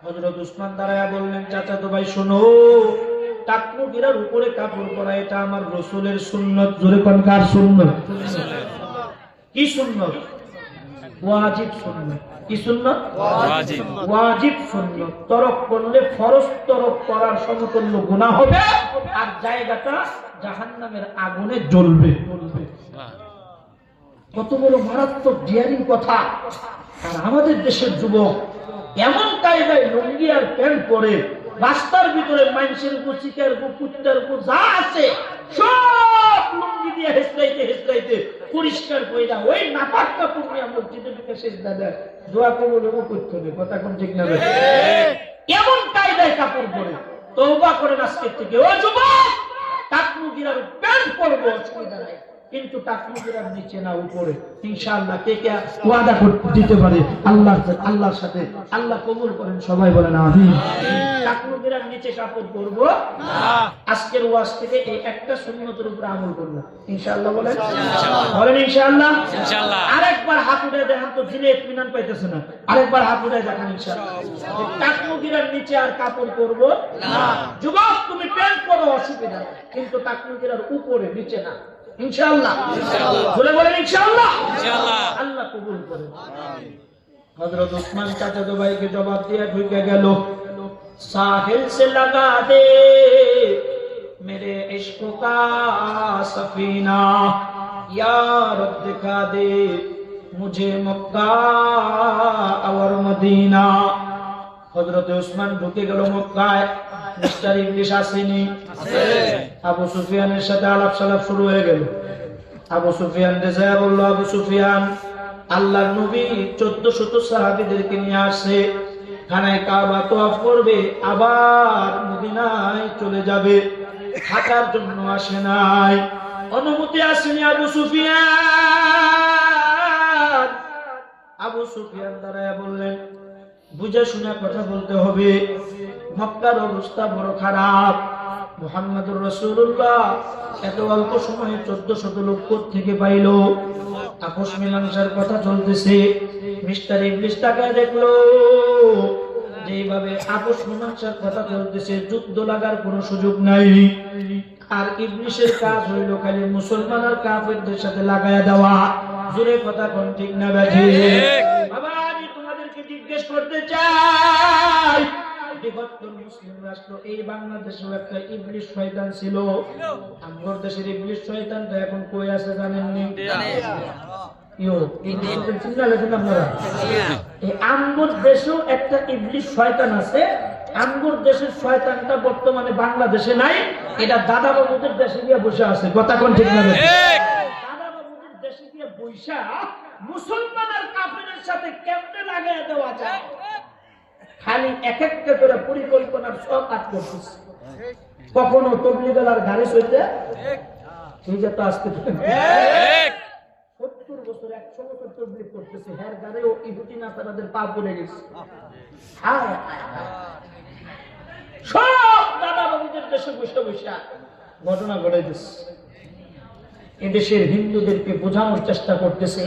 হযরত উসমান দাঁড়ায়া বললেন, চাচাতো ভাই শোনো, টাকনু গিরার উপরে কাপড় পরা এটা আমার রাসূলের সুন্নাত। জোরে কোন কার সুন্নাত? কি সুন্নাত? ওয়াজিব সুন্নাত। কি সুন্নাত? ওয়াজিব। ওয়াজিব সুন্নাত তরক করলে ফরজ তরক করার সমতুল্য গুনাহ হবে, আর জায়গাটা জাহান্নামের আগুনে জ্বলবে। কত বড় মারাত্মক ডিয়ারিং কথা। আর আমাদের দেশের যুবক এমন কায়দায় লুঙ্গি আর প্যান্ট পরে রাস্তার ভিতরে মানুষের উপর, চিকার উপর, কুত্তার উপর যা আছে সব লুঙ্গি দিয়ে হেসরাইতে হেসরাইতে পরিষ্কার কইরা ওই নাপাক কাপড় নিয়ে মসজিদে ঢুকে সেজদা দেয়, দোয়া কবুলও করতে হবে। কথা কোন ঠিক না? এমন কায়দায় কাপড় পরে তওবা করেন আজকের থেকে। ও যুবক, টাকনু গিরার প্যান্ট পরবো, অসুবিধা নাই, কিন্তু টাকনু গিরার নিচে না উপরে। ইনশাআল্লাহ কে কে ওয়াদা দিতে পারে আল্লাহর সাথে? আল্লাহ কবুল করেন, সবাই বলেন আমিন। টাকনু গিরার নিচে কাপড় পরবো না। আজকের ওয়াজ থেকে এই একটা সুন্নতের উপর আমল করব ইনশাআল্লাহ। বলেন বলেন ইনশাআল্লাহ। ইনশাআল্লাহ। আরেকবার হাত উঠে দেখেন তো, দিলে ইতমিনান পাইতেছে না। আরেকবার হাত উঠে দেখেন ইনশাআল্লাহ। টাকনু গিরার নিচে আর কাপড় পরবো না। যুবক, তুমি প্যান্ট পরো, অসুবিধা নাই, কিন্তু টাকনু গিরার উপরে, নিচে না। ইনশাআল্লাহ। বলে বলেন ইনশাআল্লাহ। ইনশাআল্লাহ। আল্লাহ কবুল করেন। হযরত উসমান চাচাতো ভাইকে জবাব দিয়ে ঢুকে গেল, साहिल से लगा दे मेरे इश्क का सफीना, यार दिखा दे मुझे मक्का और मदीना। हजरत उस्मान ঢুকে গেল মক্কায়। মিস্টার ইংলিশ আসেনি, আবু সুফিয়ানের সাথে আলাপ সালাপ শুরু হয়ে গেল। আবু সুফিয়ান দেশে বলল, আবু সুফিয়ান আল্লাহর নবী 1400 সাহাবীদেরকে নিয়ে আসে, খানায় কাবা তওয়াফ করবে, আবার মদিনায় চলে যাবে, থাকার জন্য আসে নাই, অনুমতি আসেনি আবু সুফিয়ান। আবু সুফিয়ান দাঁড়ায় বললেন, বুঝে শুনে কথা বলতে হবে, মক্কার অবস্থা বড় খারাপ, মুহাম্মদুর রাসূলুল্লাহ এত অল্প সময়ে 1400 লোক থেকে পাইল, আপোষ মীমাংসার কথা চলতেছে। মিস্টার ইংলিশ তাকায় দেখলো যেভাবে আপোষ মীমাংসার কথা চলতেছে, যুদ্ধ লাগার কোনো সুযোগ নাই। আর ইবলিশের কাজ হইল খালি মুসলমান আর কাফেরদের সাথে লাগায়া দেওয়া। জোরে কথা কোন ঠিক না ব্যাঠি? বাবা আমি তোমাদেরকে জিজ্ঞেস করতে চাই, বৃহত্তর মুসলিম রাষ্ট্র এই বাংলাদেশেও একটা ইবলিশ শয়তান ছিল। আমগর দেশের ইবলিশ শয়তানটা এখন কই আছে জানেননি? আমগর দেশেও একটা ইবলিশ শয়তান আছে। আমগর দেশের শয়তানটা বর্তমানে বাংলাদেশে নাই, এটা দাদা বাবুদের দেশে গিয়ে বসে আছে। কথা কোন ঠিক না? দাদা বাবুদের দেশে গিয়ে বসা মুসলমান আর কাফেরের সাথে কেমনে লাগাই দেওয়া যায়, খালি এক একটা করে পরিকল্পনার সব কাজ করতেছে। কখনো তবলিগালার গাড়ি চলতে এই যে তো আজকে 70 বছর 100 বছর তবলিগ করতেছে, হ্যার গাড়িও ইহুদি নাসারাদের পা পড়ে গেছে। সব দাদা বাবুদের দেশে বসে বসে ঘটনা ঘটাইতেছে। এদেশের হিন্দুদেরকে বোঝানোর চেষ্টা করতেছে,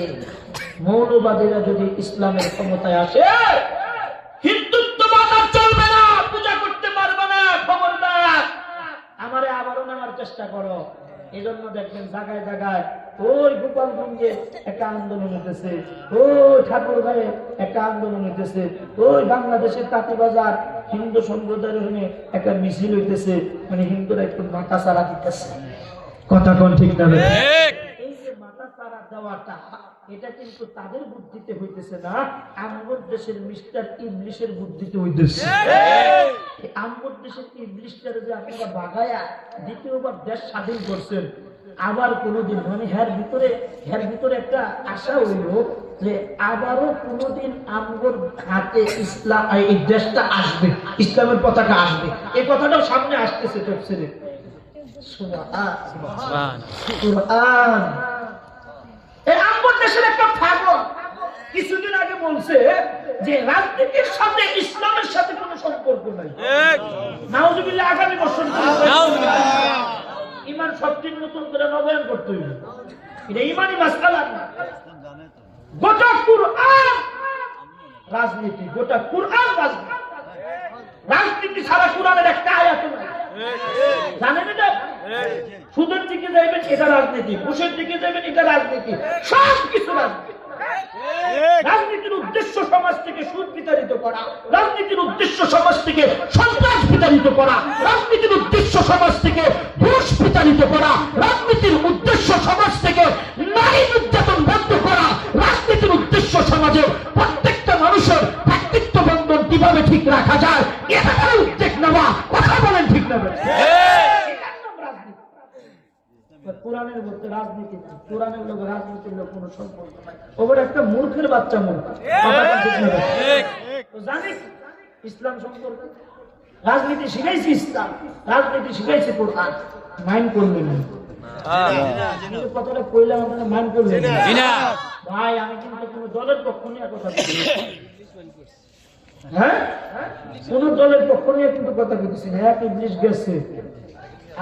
মৌলবাদীরা যদি ইসলামের ক্ষমতায় আসে হিন্দুত্ববাদ আর চলবে না, পূজা করতে পারবে না, খবরদার আমারে আবারও নেওয়ার চেষ্টা করো। এজন্য দেখবেন জায়গায় জায়গায় ওই গোপালগঞ্জে একটা আন্দোলন হইতেছে, ওই ঠাকুরগাঁয়ে একটা আন্দোলন হইতেছে, ওই বাংলাদেশের তাঁতিবাজার হিন্দু সম্প্রদায়ের হয়ে একটা মিছিল হইতেছে, মানে হিন্দুরা একটু মাথা চারা দিতেছে। কথা কোন ঠিক না? এই যে মাথা চারা দেওয়াটা এটা কিন্তু তাদের বুদ্ধিতে হইতেছে না, আমগর দেশের মিস্টার ইবলিশের বুদ্ধিতে হইতেছে। আমগর দেশের ইবলিশটার যে আপনারা বাগায়া দ্বিতীয়বার দেশ স্বাধীন করছেন, আবার কোনোদিন মানে হ্যার ভিতরে একটা আশা হইল যে আবারও কোনোদিন আমগর হাতে ইসলাম এই দেশটা আসবে, ইসলামের পতাকা আসবে। এই কথাটাও সামনে আসতেছে তফসিরে। সুবহান। এই আমগর দেশের একটা পাগল কিছুদিন আগে বলছে যে রাজনীতির সাথে ইসলামের সাথে কোনো সম্পর্ক নাই। নাউজুবিল্লাহ। আগামী বছর ইমান সবদিন নতুন করে নবায়ন করতে হইবে, এটা ইমানি মাসআলা না। গোটা কুরআন রাজনীতি, গোটা কুরআন রাজনীতি ছাড়া কুরআনের একটা আয়াত নাই। জানেন এটা? সুদের দিকে যাইবেন এটা রাজনীতি, ঘুষের দিকে যাইবেন এটা রাজনীতি, সব কিছু রাজনীতি। রাজনীতির উদ্দেশ্য সমাজ থেকে সুদ বিতাড়িত করা, রাজনীতির উদ্দেশ্য সমাজ থেকে সন্ত্রাস বিতাড়িত করা, রাজনীতির উদ্দেশ্য সমাজ থেকে ঘুষ বিতাড়িত করা, রাজনীতির উদ্দেশ্য সমাজ থেকে নারী নির্যাতন বন্ধ করা, রাজনীতির উদ্দেশ্য সমাজে প্রত্যেকটা মানুষের ব্যক্তিত্ব বন্ধন কিভাবে ঠিক রাখা যায় এটা উদ্যোগ নেওয়া। কথা বলেন ঠিক না? কোরআনের মধ্যে রাজনীতি নাই, কোরআনের লোক রাজনীতির লোক কোনো সম্পর্ক নাই। ওর একটা মূর্খের বাচ্চা মূর্খ জানি ইসলাম সম্পর্কে। রাজনীতি শিখাইছি ইসলাম, রাজনীতি শিখাইছি কোরআন, মাইন্ড করলেন না। কথাটা কইলাম আপনারা মাইন্ড করলেন না ভাই। আমি কিন্তু কোনো দলের পক্ষ নিয়ে কথা বলি, হ্যাঁ কোন দলের পক্ষ নিয়ে কিন্তু কথা বলতেছি না। এক ইবলিশ গেছে,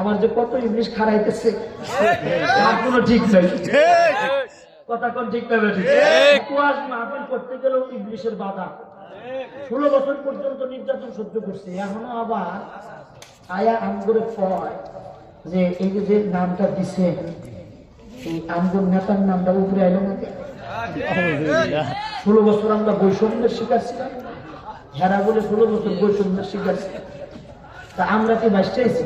আমার যে কত ইংলিশ খারাইতেছে কোনো ঠিক নাই। কথা কোন ঠিক না? মাহফিল করতে গেলেও ইংলিশের বাধা। 16 বছর পর্যন্ত নির্যাতন সহ্য করছে, এখনো আবার আয়া আমগরে কয় যে এই যে নামটা দিছে এই আমগর নেতার নামটা উপরে আইলো না। 16 বছর আমরা বৈষম্যের শিকার ছিলাম, যারা বলে 16 বছর বৈষম্যের শিকার ছিলাম, তা আমরা কি বাঁচতেছি?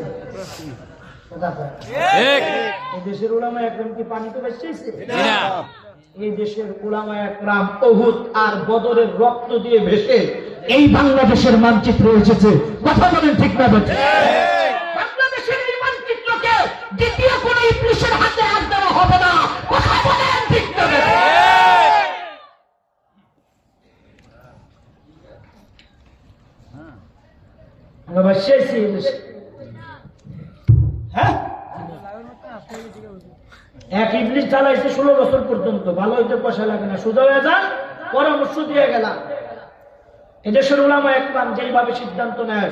এই দেশের উলামা একরাম কি পানিতে বাঁচতেছে? এই দেশের উলামা একরাম উহুদ আর বদরের রক্ত দিয়ে ভেসে এই বাংলাদেশের মানচিত্র এসেছে। কথা বলেন ঠিক না? বাংলাদেশের এই মানচিত্রকে দ্বিতীয় কোন ইবলিসের হাতে হাত দেওয়া হবে না। কথা বলেন ঠিক না? আমরা বাঁচতেছি এই দেশে। হ্যাঁ, এক ইবলিস চালাইছে 16 বছর পর্যন্ত। ভালো হইতে পয়সা লাগে না, সোজা হয়ে যান, পরামর্শ দিয়ে গেলাম। এদেশের উলামা একরাম যেইভাবে সিদ্ধান্ত নেয়,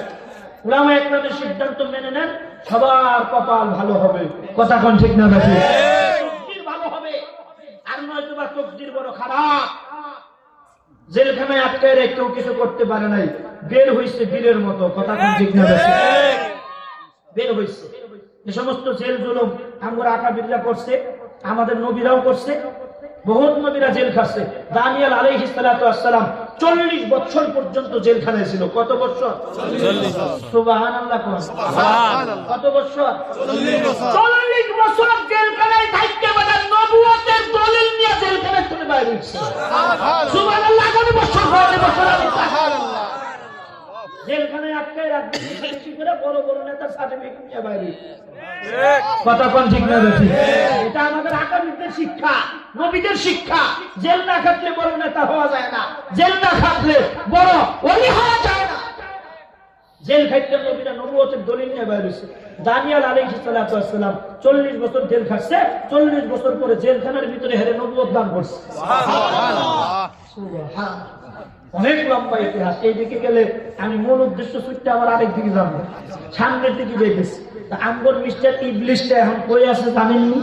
উলামা একরামের সিদ্ধান্ত মেনে নেন, সবার কপাল ভালো হবে। কথা কোন ঠিক না? তকদির ভালো হবে। আর নয়তো বা তকদির বড় খারাপ। জেলখানায় আটকায় রেখে কেউ কিছু করতে পারে নাই, বের হইছে বীরের মতো। কথা কোন ঠিক না? বের হইছে। যে সমস্ত জেল জুলুম আমরা আকাবিররা করছে, আমাদের নবীরাও করছে, বহুত নবীরা জেল খাচ্ছে। দানিয়েল আলাইহিস সালাতু ওয়াস সালাম 40 বছর পর্যন্ত জেলখানায় ছিল। কত বছর? 40 বছর। সুবহানাল্লাহ। কত বছর? 40 বছর জেলখানায় থাকতে বাদে নবুয়তের দলিল নিয়ে জেলখানা থেকে বাইরে হইছে। সুবহানাল্লাহ। কত বছর? 40 বছর। সুবহানাল্লাহ। জেলখানায় আটকায় রাখবেন বেশি করে, বড় বড় নেতার সার্টিফিকেট নিয়ে বাইরে। কথা কোন ঠিক না? এটা আমাদের আকাবিরদের শিক্ষা, নবীদের শিক্ষা। জেল না খাটলে বড় নেতা হওয়া যায় না, জেল না খাটলে বড় ওলি হওয়া যায় না। জেল খাটলে নবীরা নবুয়তের দলিল নিয়ে বাইরে হইছে। দানিয়েল আলাইহিস সালাতু ওয়াস সালাম 40 বছর জেল খাটছে। 40 বছর পরে জেলখানার ভিতরে হেরে নবুয়ত দান করছে। সুবহানাল্লাহ। সুবহানাল্লাহ। অনেক লম্বা ইতিহাস। এই দিকে গেলে আমি মূল উদ্দেশ্য ছুটতে আমার আরেক দিকে যাবো, সামনের দিকে দেখেছি। আমগর মিস্টার ইবলিশটা এখন কই আছে জানেননি?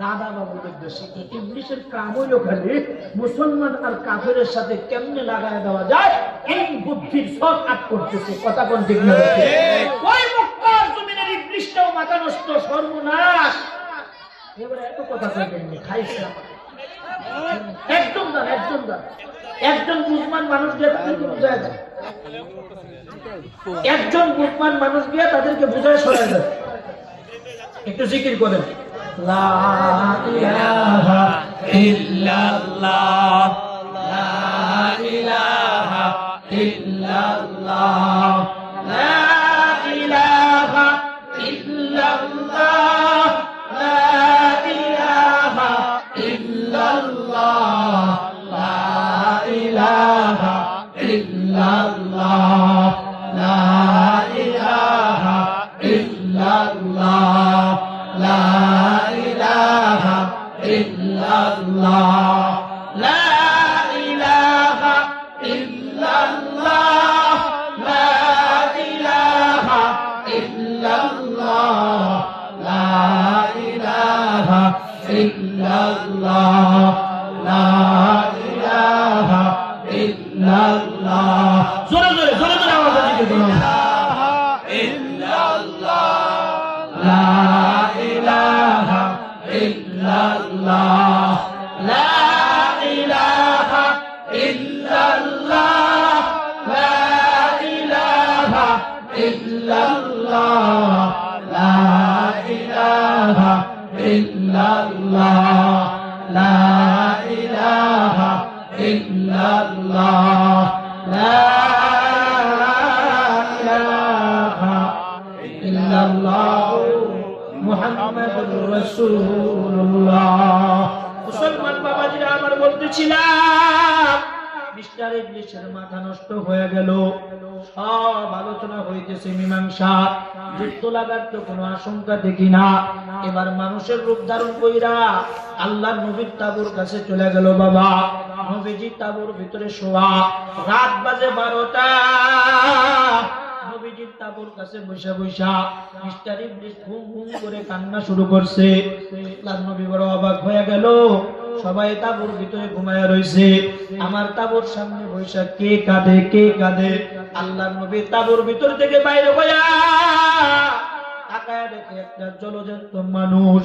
দাদা বাবুর উদ্দেশ্যে। ইবলিশের কাম হইল খালি মুসলমান আর কাফেরের সাথে কেমনে লাগায় দেওয়া যায়, এই বুদ্ধির সব আট করতেছে। কথা কোন ঠিক না? ওই মক্কার জমিনের ইবলিশটাও মাথা নষ্ট, সর্বনাশ। এবারে এত কথা কইতেন খাইছে একদম দান, একদম দান। একজন বুঝমান মানুষ গিয়ে তাদেরকে বুঝায় দেয়, একজন বুঝমান মানুষ গিয়ে তাদেরকে বুঝায় সরায় দেয়। একটু জিকির করেন, লা ইলাহা ইল্লাল্লাহ, লা ইলাহা ইল্লাল্লাহ, লা ইলাহা ইল্লাল্লাহ, লা ইলাহা ইল্লাল্লাহ, লা ইলাহা ইল্লাল্লাহ, লা ইলাহা ইল্লাল্লাহ, লা ইলাহা ইল্লাল্লাহ, লা ইলাহা ইল্লাল্লাহ, লা ইলাহা ইল্লাল্লাহ, লা ইলাহা ইল্লাল্লাহ, লা ইলাহা ইল্লাল্লাহ। জোরে জোরে জোরে জোরে আওয়াজ দিতে বলুন, লা ইলাহা ইল্লাল্লাহ, লা ইলাহা ইল্লাল্লাহ, লা ইলাহা ইল্লাল্লাহ, লা ইলাহা ইল্লাল্লাহ, লা ইলাহা ইল্লাল্লাহ, লা ইলাহা ইল্লাল্লাহ, মুহাম্মাদুর রাসূলুল্লাহ। মুসলমান বাবাজিরা আমার বলতেছিলাম, মিস্টার ইবলিশের মাথা নষ্ট হয়ে গেল। সব আলোচনা হইতেছে, মীমাংসা, যুদ্ধ লাগার তো কোনো আশঙ্কা দেখি না। এবার মানুষের রূপ ধারণ কইরা আল্লাহর নবীর তাঁবুর কাছে চলে গেল। বাবা নবীজি তাঁবুর ভিতরে শোয়া, রাত বাজে 12টা। নবীজির তাঁবুর কাছে বসে বসা মিস্টার ইবলিশ ঘুম ঘুম করে কান্না শুরু করছে। আল্লাহর নবী বড় অবাক হয়ে গেল। সবাই তাঁবুর ভিতরে ঘুমায়া রইছে, আমার তাঁবুর সামনে বসে কে কাঁদে কে কাঁদে। আল্লাহর নবী তাঁবুর ভিতর থেকে বাইরে হইয়া তাকায় দেখে একটা জলজন্ত মানুষ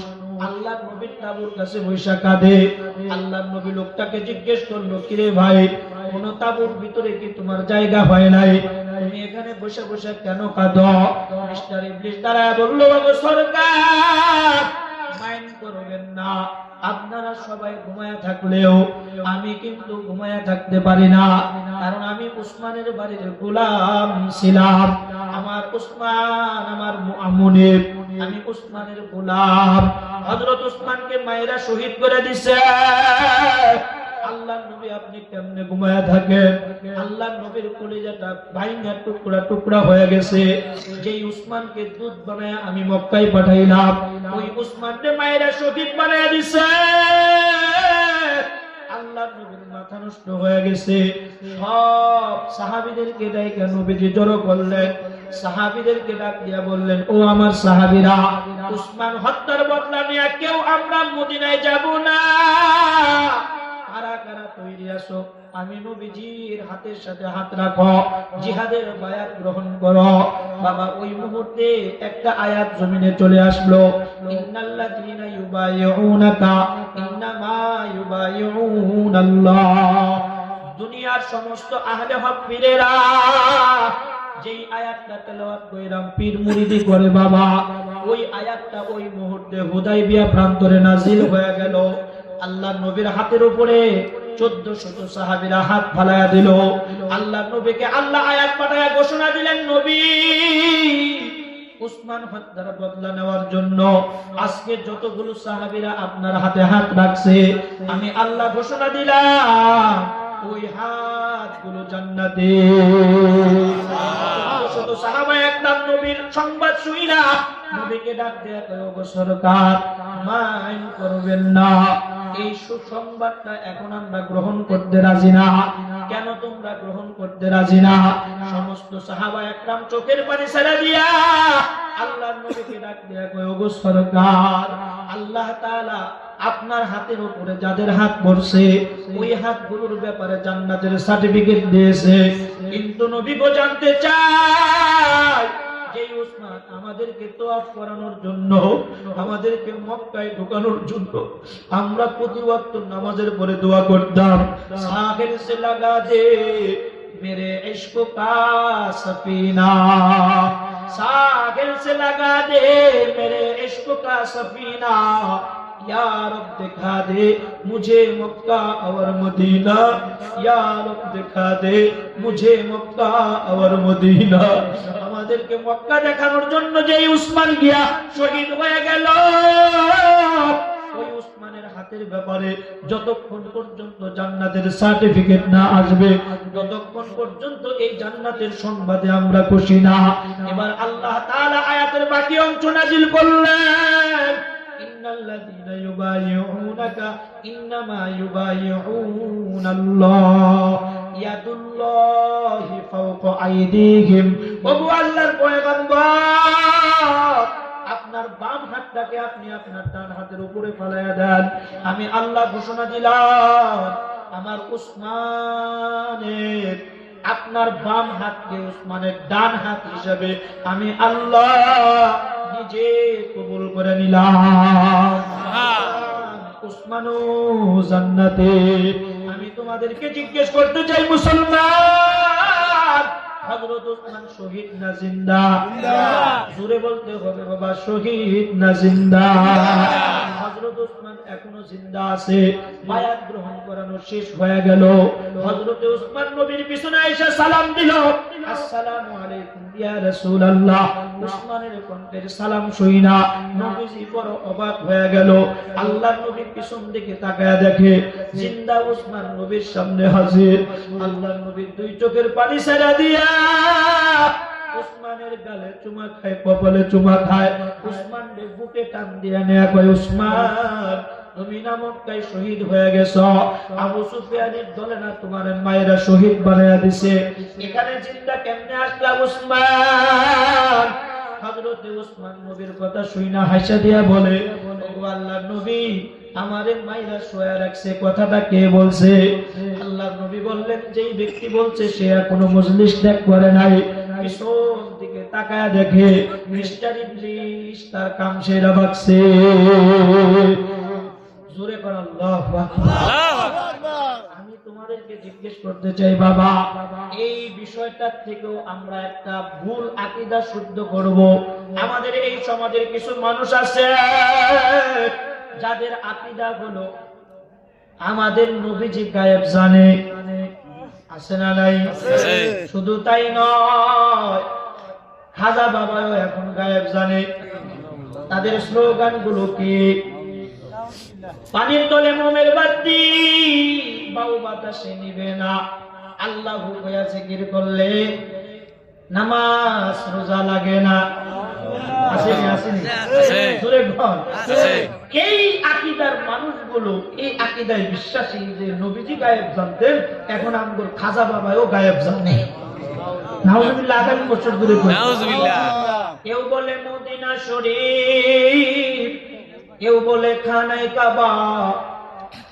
আল্লাহর নবীর তাঁবুর কাছে বসে কাঁদে। আল্লাহর নবী লোকটাকে জিজ্ঞেস করলো, কিরে ভাই, কোন তাঁবুর ভিতরে কি তোমার জায়গা হয় নাই? তুমি এখানে বসে বসে কেন কাঁদো? মিস্টার ইবলিস দাঁড়ায় বলল, বাবা সরকার, মাইন্ড করবেন না, আপনারা সবাই ঘুমায়া থাকলেও আমি কিন্তু ঘুমায়া থাকতে পারি না, কারণ আমি উসমানের বাড়ির গোলাম ছিলাম। আমার উসমান আমার মুনিব, আমি উসমানের গোলাম। হযরত উসমানকে মায়েরা শহীদ করে দিছে। আল্লাহর নবী আপনি কেমনে ঘুমায়া থাকেন? আল্লাহর নবীর কলিজাটা ভাঙা টুকরা টুকরা হয়ে গেছে। যেই উসমানকে দুধ বানায় আমি মক্কায় পাঠাইলাম, ওই উসমানকে মায়েরা শহীদ বানায়া দিছে। আল্লাহর নবীর মাথা নষ্ট হয়ে গেছে। সব সাহাবীদেরকে ডাইকা নবীজি জড়ো করলেন। সাহাবীদেরকে ডাক দিয়া বললেন, ও আমার সাহাবীরা, উসমান হত্যার বদলা নিয়ে কেউ আমরা মদিনায় যাব না। কারা কারা তৈরি আছো? আমি নবীজির হাতের সাথে হাত রাখো, জিহাদের বায়াত গ্রহণ করো। বাবা ওই মুহূর্তে একটা আয়াত জমিনে চলে আসলো, ইন্নাল্লাযীনা ইউবাইউনাকা ইন্নামা ইউবাইউনাল্লাহ। দুনিয়ার সমস্ত আহলে হক পীরেরা যেই আয়াতটা তেলাওয়াত কইরাম পীর মুরিদি করে বাবা, ওই আয়াতটা ওই মুহূর্তে হুদাইবিয়া প্রান্তরে নাজিল হয়ে গেল। আল্লাহর নবীর হাতের উপরে 1400 সাহাবীরা হাত ফালায়া দিল। আল্লাহর নবীকে আল্লাহ আয়াত পাঠায়া ঘোষণা দিলেন, নবী উসমান হত্যার বদলা নেওয়ার জন্য আজকে যতগুলো সাহাবীরা আপনার হাতে হাত রাখছে, আমি আল্লাহ ঘোষণা দিলাম ওই হাতগুলো জান্নাতে। সাহাবা একদম নবীর সংবাদ শুইনা নবীকে ডাক দেয়া কয়, ওগো সরকার, মাইন্ড করবেন না, এই সুসংবাদটা এখন আমরা গ্রহণ করতে রাজি না। কেন তোমরা গ্রহণ করতে রাজি না? সমস্ত সাহাবা একদম চোখের পানি ছেড়ে দিয়া আল্লাহর নবীকে ডাক দেয়া কয়, ওগো সরকার, আল্লাহ তাআলা আপনার হাতের উপরে যাদের হাত পড়ছে ওই হাতগুলোর ব্যাপারে জান্নাতের সার্টিফিকেট দিয়েছে। কিন্তু নবী গো জানতে চায়, যে উসমান আমাদেরকে তওয়াফ করানোর জন্য, আমাদেরকে মক্কায় ঢোকানোর জন্য আমরা প্রতি ওয়াক্ত নামাজের পরে দোয়া করতাম, সাহিল সে লাগা দে मेरे इश्क का सफीना, साहिल से लगा दे मेरे इश्क का सफीना, या रब दिखा दे मुझे मक्का और मदीना, या रब दिखा दे मुझे मक्का और मदीना। আমাদেরকে মক্কা দেখানোর জন্য যেই উসমান গিয়া শহীদ হয়ে গেল, ওই উসমানের হাতের ব্যাপারে যতক্ষণ পর্যন্ত জান্নাতের সার্টিফিকেট না আসবে, ততক্ষণ পর্যন্ত এই জান্নাতের সংবাদে আমরা খুশি না। এবার আল্লাহ তাআলা আয়াতের বাকি অংশ নাযিল করলেন, ইন্নাল্লাযীনা ইউবাইউনাকা ইন্নামা ইউবাইউনাল্লাহ ইয়াদুল্লাহি ফাওকা আইদিহিম। ওগো আল্লাহর পয়গম্বর, আপনার বাম হাতটাকে আপনি আপনার ডান হাতের উপরে ফেলায়া দেন। আমি আল্লাহ ঘোষণা দিলাম, আমার উসমানের আপনার বাম হাতকে উসমানের ডান হাত হিসেবে আমি আল্লাহ নিজে কবুল করে নিলাম। উসমানও জান্নাতে। আমি তোমাদেরকে জিজ্ঞেস করতে চাই, মুসলমান, হযরত উসমান শহীদ না জিন্দা? জোরে বলতে হবে বাবা, শহীদ না জিন্দা? হযরত উসমান এখনো জিন্দা আছে। বায়াত গ্রহণ করানো শেষ হয়ে গেল। হযরত উসমান নবীর পিছনে এসে সালাম দিল, আসসালামু আলাইকুম ইয়া রাসূলুল্লাহ। উসমানের কণ্ঠের সালাম শুইনা নবীজি বড় অবাক হয়ে গেল। আল্লাহর নবী পিছন দিকে তাকায়া দেখে জিন্দা উসমান নবীর সামনে হাজির। আল্লাহর নবী দুই চোখের পানি ছেড়ে দিয়া উসমানের গালে চুমা খায়, কপালে চুমা খায়। উসমান বুকে টান দিয়া নেয়া কয়, উসমান তুমি না মক্কায় শহীদ হয়ে গেছো, আবু সুফিয়ানের দলে না তোমার মায়েরা শহীদ বানায়া দিছে, এখানে জিন্দা কেমনে আসলা উসমান? হযরত উসমান নবীর কথা শুইনা হাসা দিয়া বলে, ওগো আল্লাহর নবী, আমারে মাইরা শোয়া রাখছে, কথাটা কে বলছে? আল্লাহর নবী বললেন, যেই ব্যক্তি বলছে সে এখনো মজলিস ত্যাগ করে নাই। পিছন দিকে তাকায় দেখে মিস্টার ইবলিস তার কাম সেরা বাকছে। জোরে কর আল্লাহু আকবার। আমি তোমাদেরকে জিজ্ঞেস করতে চাই বাবা, এই বিষয়টার থেকেও আমরা একটা ভুল আকীদা শুদ্ধ করব। আমাদের এই সমাজের কিছু মানুষ আছে যাদের আকীদা হলো আমাদের নবীজি গায়েব জানে। আছে না নাই? শুধু তাই নয়, খাজা বাবাও এখন গায়েব জানে। তাদের স্লোগান গুলো কি? পানির তলে মোমের বাতি, বাউ বাতাসে নিবে না, আল্লাহু কয়া জিকির করলে নামাজ রোজা লাগে না। আসেনি আসেনি? জোরে বল। এই আকীদার মানুষগুলো এই আকীদায় বিশ্বাসী যে নবীজি গায়েব জানতেন, এখন আমগোর খাজা বাবাও গায়েব জানে। নাউজুবিল্লাহ। আগামী বছর দূরে নাউজুবিল্লাহ। কেউ বলে মদিনা শরীফ, কেউ বলে খানায় কাবা,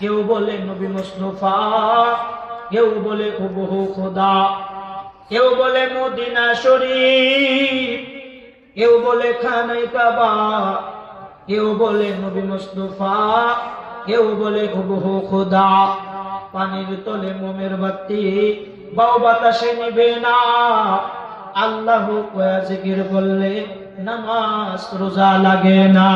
কেউ বলে নবী মুস্তাফা, কেউ বলে হুবহু খোদা। কেউ বলে মদিনা শরীফ, কেউ বলে খানায় কাবা, কেউ বলে নবী মুস্তাফা, কেউ বলে হুবহু খোদা। পানির তলে মোমের বাতি, বাউ বাতাসে নিবে না, আল্লাহু কয়া জিকির করলে নামাজ রোজা লাগে না।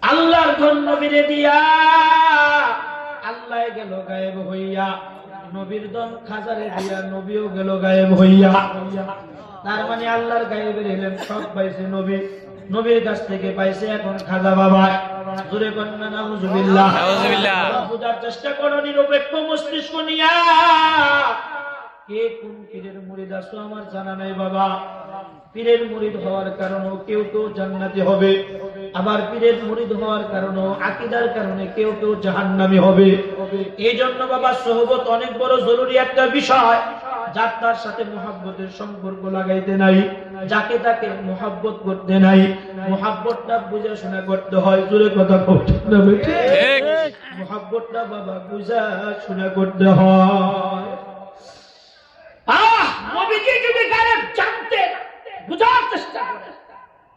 আল্লাহর জন্য নবীরে দিয়া আল্লাহ গেল গায়েব হইয়া, নবীর দন খাজারে দিয়া নবীও গেল গায়েব হইয়া। তার মানে আল্লাহর গায়েবের এলেন সব পাইছে নবী, নবীর কাছ থেকে পাইছে এখন খাজা বাবা। জোরে কন্যা নাউজুবিল্লাহ। বুঝার চেষ্টা করো নিরপেক্ষ মস্তিষ্ক নিয়া। কে কোন পীরের মুরিদ আছো আমার জানা নাই বাবা। পীরের মুরিদ হওয়ার কারণে কেউ কেউ জান্নাতি হবে, আবার পীরের মুরিদ হওয়ার কারণে আকীদার কারণে কেউ কেউ জাহান্নামী হবে। এই জন্য বাবা সোহবত অনেক বড় জরুরি একটা বিষয়। যার তার সাথে মুহাব্বতের সম্পর্ক লাগাইতে নাই, যাকে তাকে মুহাব্বত করতে নাই। মুহাব্বতটা বুঝে শোনা করতে হয়। জোরে কথা বলতে হবে, মুহাব্বতটা বাবা বুঝা শোনা করতে হয়। নবীজি যদি গায়েব জানতেন, বুঝার চেষ্টা করেন।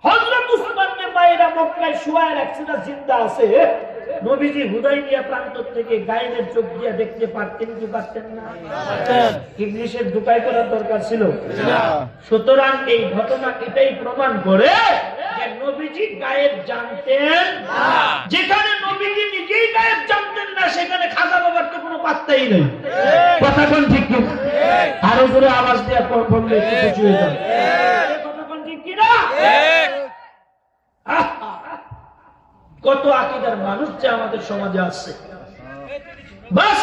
হযরত উসমান নে বাইরা মক্কায় শুয়ে রাখছে না, জিন্দা আছে। নবীজি হুদাইবিয়া প্রান্ত থেকে গায়েবের চোখ দিয়ে দেখতে পারতেন কি পারতেন না? ইংলিশের দুপাই করার দরকার ছিল না। সুতরাং এই ঘটনা এটাই প্রমাণ করে যে নবীজি গায়েব জানতেন না। যেখানে নবীজি নিজেই গায়েব জানতেন না, সেখানে খাজা বাবার তো কোনো পাত্তাই নেই। কথা কোন ঠিক কি? আরো জোরে আওয়াজ দিয়ে বললে একটু খুশি হয়ে যাবে। কথা কোন ঠিক কি না? কত আকীদার মানুষ যে আমাদের সমাজে আছে। বাস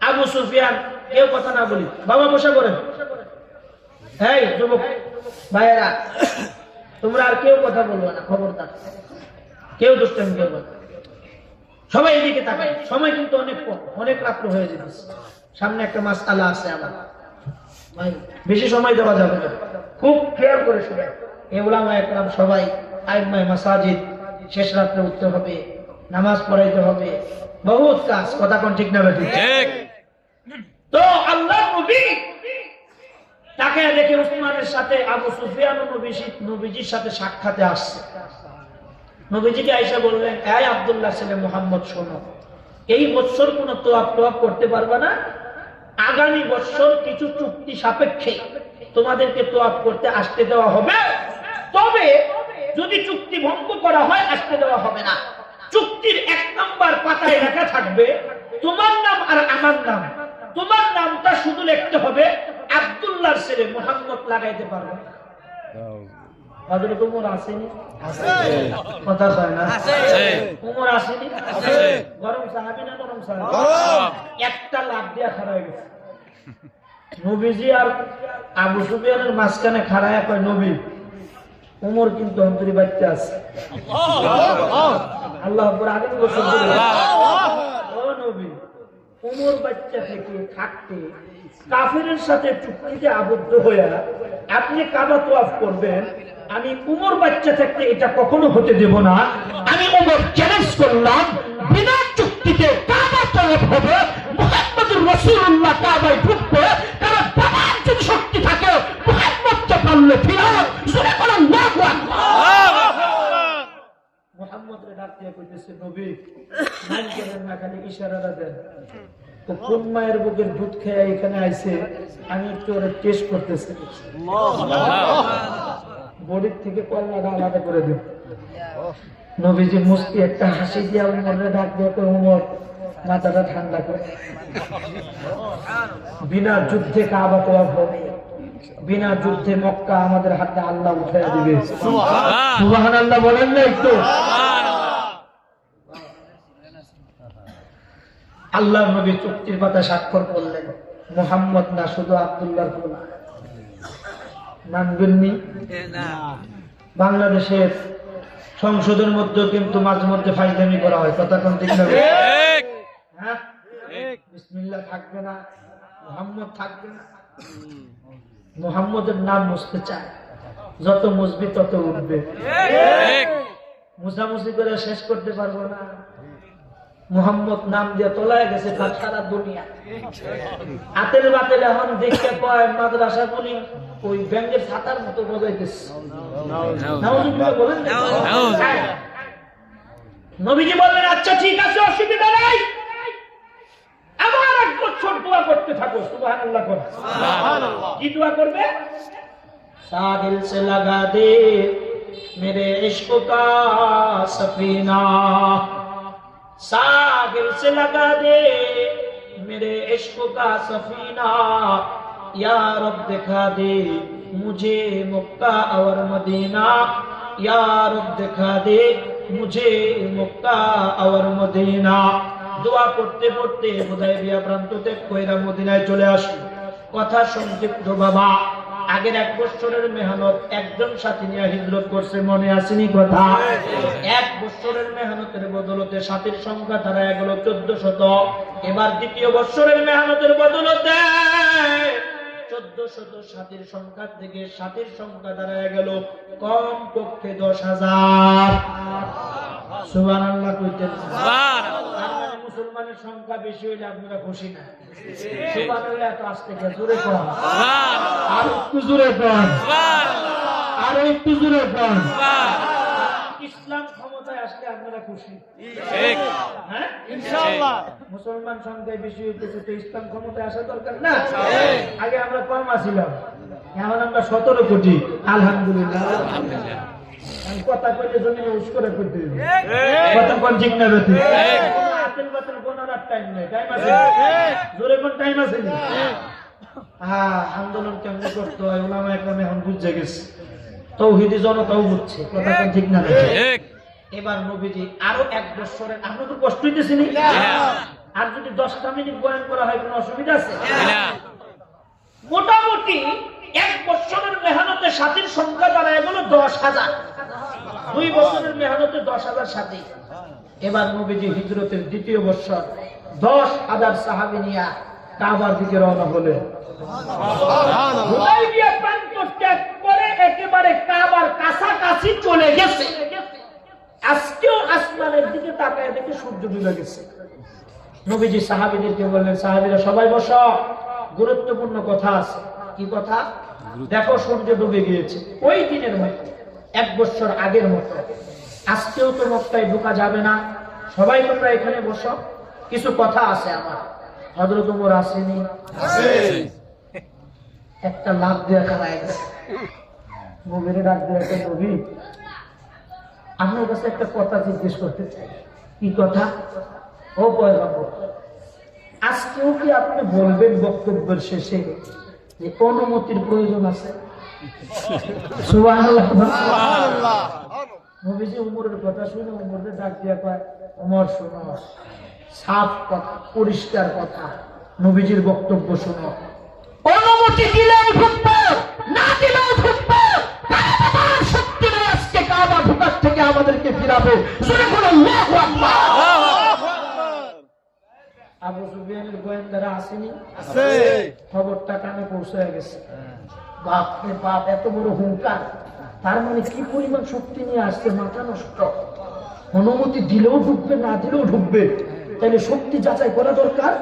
আবু সুফিয়ান, কেউ কথা না বলি, বাবা বসে পড়েন। এই যুবক ভাইয়েরা, তোমরা আর কেউ কথা বলবো না, খবরদার। কেউ দুষ্টামি করবে না, সবাই এদিকে তাকায়। সময় কিন্তু অনেক কম, অনেক রাত্র হয়ে যেতেছে। সামনে একটা মাসআলা আছে আমার ভাই, বেশি সময় দেওয়া যাবে না। খুব খেয়াল করে শুনে। এই উলামায়ে কেরাম সবাই আইম্মায়ে মাসাজিদ, শেষ রাত্রে উঠতে হবে, নামাজ পড়াইতে হবে, বহুত কাজ। কথা কোন ঠিক না বেঠিক? ঠিক। তো আল্লাহ নবী তাকে দেখে উসমানের সাথে আবু সুফিয়ান নবীজির সাথে সাক্ষাতে আসছে। নবীজিকে আয়েশা বললেন, এই আব্দুল্লাহ ছেলে মুহাম্মদ, শোনো, এই বছর কোনো তোয়াব করতে পারবে না। আগামী বছর কিছু চুক্তি সাপেক্ষে তোমাদেরকে তোয়াব করতে আসতে দেওয়া হবে। তবে যদি চুক্তি ভঙ্গ করা হয় আসতে দেওয়া হবে না। চুক্তির 1 নাম্বার পাতায় লেখা থাকবে তোমার নাম আর আমার নাম। তোমার নামটা শুধু লিখতে হবে, আব্দুল্লাহর ছেলে মুহাম্মদ লাগাইতে পারবে না। হযরত ওমর আসেনি? আছে। কথা কয় না? আছে। ওমর আসেনি? আছে। গরম সাহাবী না নরম সাহাবী? গরম। একটা লাফ দিয়া খাড়া হয়ে গেছে। নবীজি আর আবু সুফিয়ানের মাঝখানে খাড়ায়া কয়, নবী, ওমর কিন্তু অন্তরি বাচ্চা আছে। আল্লাহ আকবার। আগে বলছেন ও নবী, ওমর বাচ্চা থেকে থাকতে কাফেরের সাথে চুক্তিতে আবদ্ধ হয়ে আপনি কাবা তোয়াফ করবেন, আমি উমর বাচ্চা থাকতে এটা কখনো হতে দেব না। আমি উমর চ্যালেঞ্জ করলাম, বিনা চুক্তিতে কাবা তোয়াফ হবে। বলতেছে নবী নাম করেন না, খালি ইশারাটা দেন। তো কোন মায়ের বুকের দুধ খেয়ে এখানে আইছে, আমি একটু ওরা টেস্ট করতেছি, বডির থেকে কল্লাটা আলাদা করে দেব। নবীজি মুস্তি একটা হাসি দিয়ে উমরে ডাক দিয়ে উমর মাথাটা ঠান্ডা করে, বিনা যুদ্ধে কাবা তওয়াফ হবে, বিনা যুদ্ধে মক্কা আমাদের হাতে আল্লাহ উঠায় দিবে। সুবহানাল্লাহ বলেন না একটু? আল্লাহ নবী চুক্তির পাতা স্বাক্ষর করলেন, মুহাম্মদ না শুধু আব্দুল্লাহর গোলাম। মানবেননি? বাংলাদেশের সংসদের মধ্যে কিন্তু মাঝে মধ্যে ফাইজলামি করা হয়, কথা কোন ঠিক না? হ্যাঁ, বিসমিল্লাহ থাকবে না, মুহাম্মদ থাকবে না। মুহাম্মদের নাম মুছতে চায়, যত মুছবি তত উঠবে। মুছামুছি করে শেষ করতে পারবো না। মুহাম্মদ নাম দিয়ে তোলায় গেছে সারা দুনিয়া। আতেল বাতেল এখন দেখতে পায় মাদ্রাসা বলি ওই ব্যাংকের ছাতার মতো বজাইতেছে। নবীজি বললেন আচ্ছা ঠিক আছে, অসুবিধা নাই, আমার 1 বছর দোয়া করতে থাকো। সুবহানাল্লাহ কর। কি দোয়া করবে? সাদিল সে লাগা দে মেরে ইশক কা সফিনা, साहिल से लगा दे मेरे इश्क का सफीना, या रब दिखा दे मुझे मक्का और मदीना, या रब दिखा दे मुझे मक्का और मदीना। দোয়া করতে করতে হুদায়বিয়া প্রান্ত ত্যাগ কইরা মদিনায় চলে আসি। কথা সংক্ষিপ্ত বাবা, আগের 1 বছরের মেহনত একজন সাথী নিয়ে হিজরত করছে, মনে আসেনি কথা? 1 বছরের মেহনতের বদলতে সাথীর সংখ্যা তারা গেল 1400। এবার 2য় বছরের মেহনতের বদলতে 1400 সাথীর সংখ্যা থেকে সাথীর সংখ্যা দাঁড়ায় গেল কম পক্ষে 10,000। সুবহানাল্লাহ কইতেন? মুসলমানের সংখ্যা বেশি হইলে আপনারা খুশি না? সুবহানাল্লাহ এত আসতে কে? জোরে কোন? আর একটু জোরে কোন? আর একটু জোরে কোন? ইসলাম ক্ষমতায় আসলে আপনারা খুশি? ঠিক। হ্যাঁ, ইনশাআল্লাহ। মুসলমান সংখ্যা বেশি হইতেছে তো ইসলাম ক্ষমতায় আসা দরকার না? আগে আমরা কম আছিলাম, এখন আমরা 17 কোটি। আলহামদুলিল্লাহ। আমি কথা কইলে জমিনে উস করে করতে দিব। কথা কোন ঠিক না বেটি? আতেল বাতেল গোনার টাইম নেই, টাইম আছে? জোরে কোন টাইম আছে? হ্যাঁ, আন্দোলন কেমন করতে হয় উলামা একরাম এখন বুঝে গেছে, তৌহিদি জনতাও বুঝছে। কথা কোন ঠিক না বেটি? এবার নবীজি আরো 1 বছরের, আপনাদের কষ্ট হইতেছে নি? আর যদি 10টা মিনিট বয়ান করা হয় কোনো অসুবিধা আছে? মোটামুটি 1 বছরের মেহনতে সাথীর সংখ্যা দাঁড়ায় গেল 10,000। 2 বছরের মেহনতে 10,000 সাথী। এবার নবীজি হিজরতের 2য় বছর 10,000 সাহাবী নিয়ে কাবার দিকে রওনা হলেন। হুদায়বিয়া প্রান্ত ত্যাগ করে একেবারে কাবার কাছাকাছি চলে গেছে। আজকেও আসমানের দিকে তাকায় দেখে সূর্য ডুবে গেছে। নবীজি সাহাবীদেরকে বললেন, সাহাবীরা সবাই বসো, গুরুত্বপূর্ণ কথা আছে। কি কথা? দেখো সূর্য ডুবে গিয়েছে। ওই দিনের মতো 1 বছর আগের মতো আজকেও তো মক্কায় ঢোকা যাবে না, সবাই তোমরা এখানে বসো, কিছু কথা আছে আমার। হযরত ওমর আসেনি? একটা লাভ দিয়ে খাওয়া গেছে। নবীরে ডাক দিয়ে, নবী আপনার কাছে একটা কথা জিজ্ঞেস করতে চাই। কি কথা? ও পয়গম্বর, আজকেও কি আপনি বলবেন বক্তব্যের শেষে যে অনুমতির প্রয়োজন আছে? সুবহানাল্লাহ। নবীজি উমরের কথা শুনে উমরকে ডাক দিয়া কয়, উমর শোনো, সাফ কথা, পরিষ্কার কথা, নবীজির বক্তব্য শোনো। অনুমতি দিলেও ঢুকবো, না দিলেও ঢুকবো, আমার শক্তি নেই আজকে কাবা ঢোকার থেকে আমাদেরকে ফিরাবে। শুনে বলো আল্লাহু আকবার। আবু সুফিয়ানের গোয়েন্দারা আসেনি? আছে। খবরটা কানে পৌঁছে গেছে। বাপ রে বাপ, এত বড় হুঙ্কার, তার মানে কি পরিমাণ শক্তি নিয়ে আসছে, মাথা নষ্ট। অনুমতি দিলেও ঢুকবে, না দিলেও ঢুকবে, তাহলে শক্তি যাচাই করা দরকার।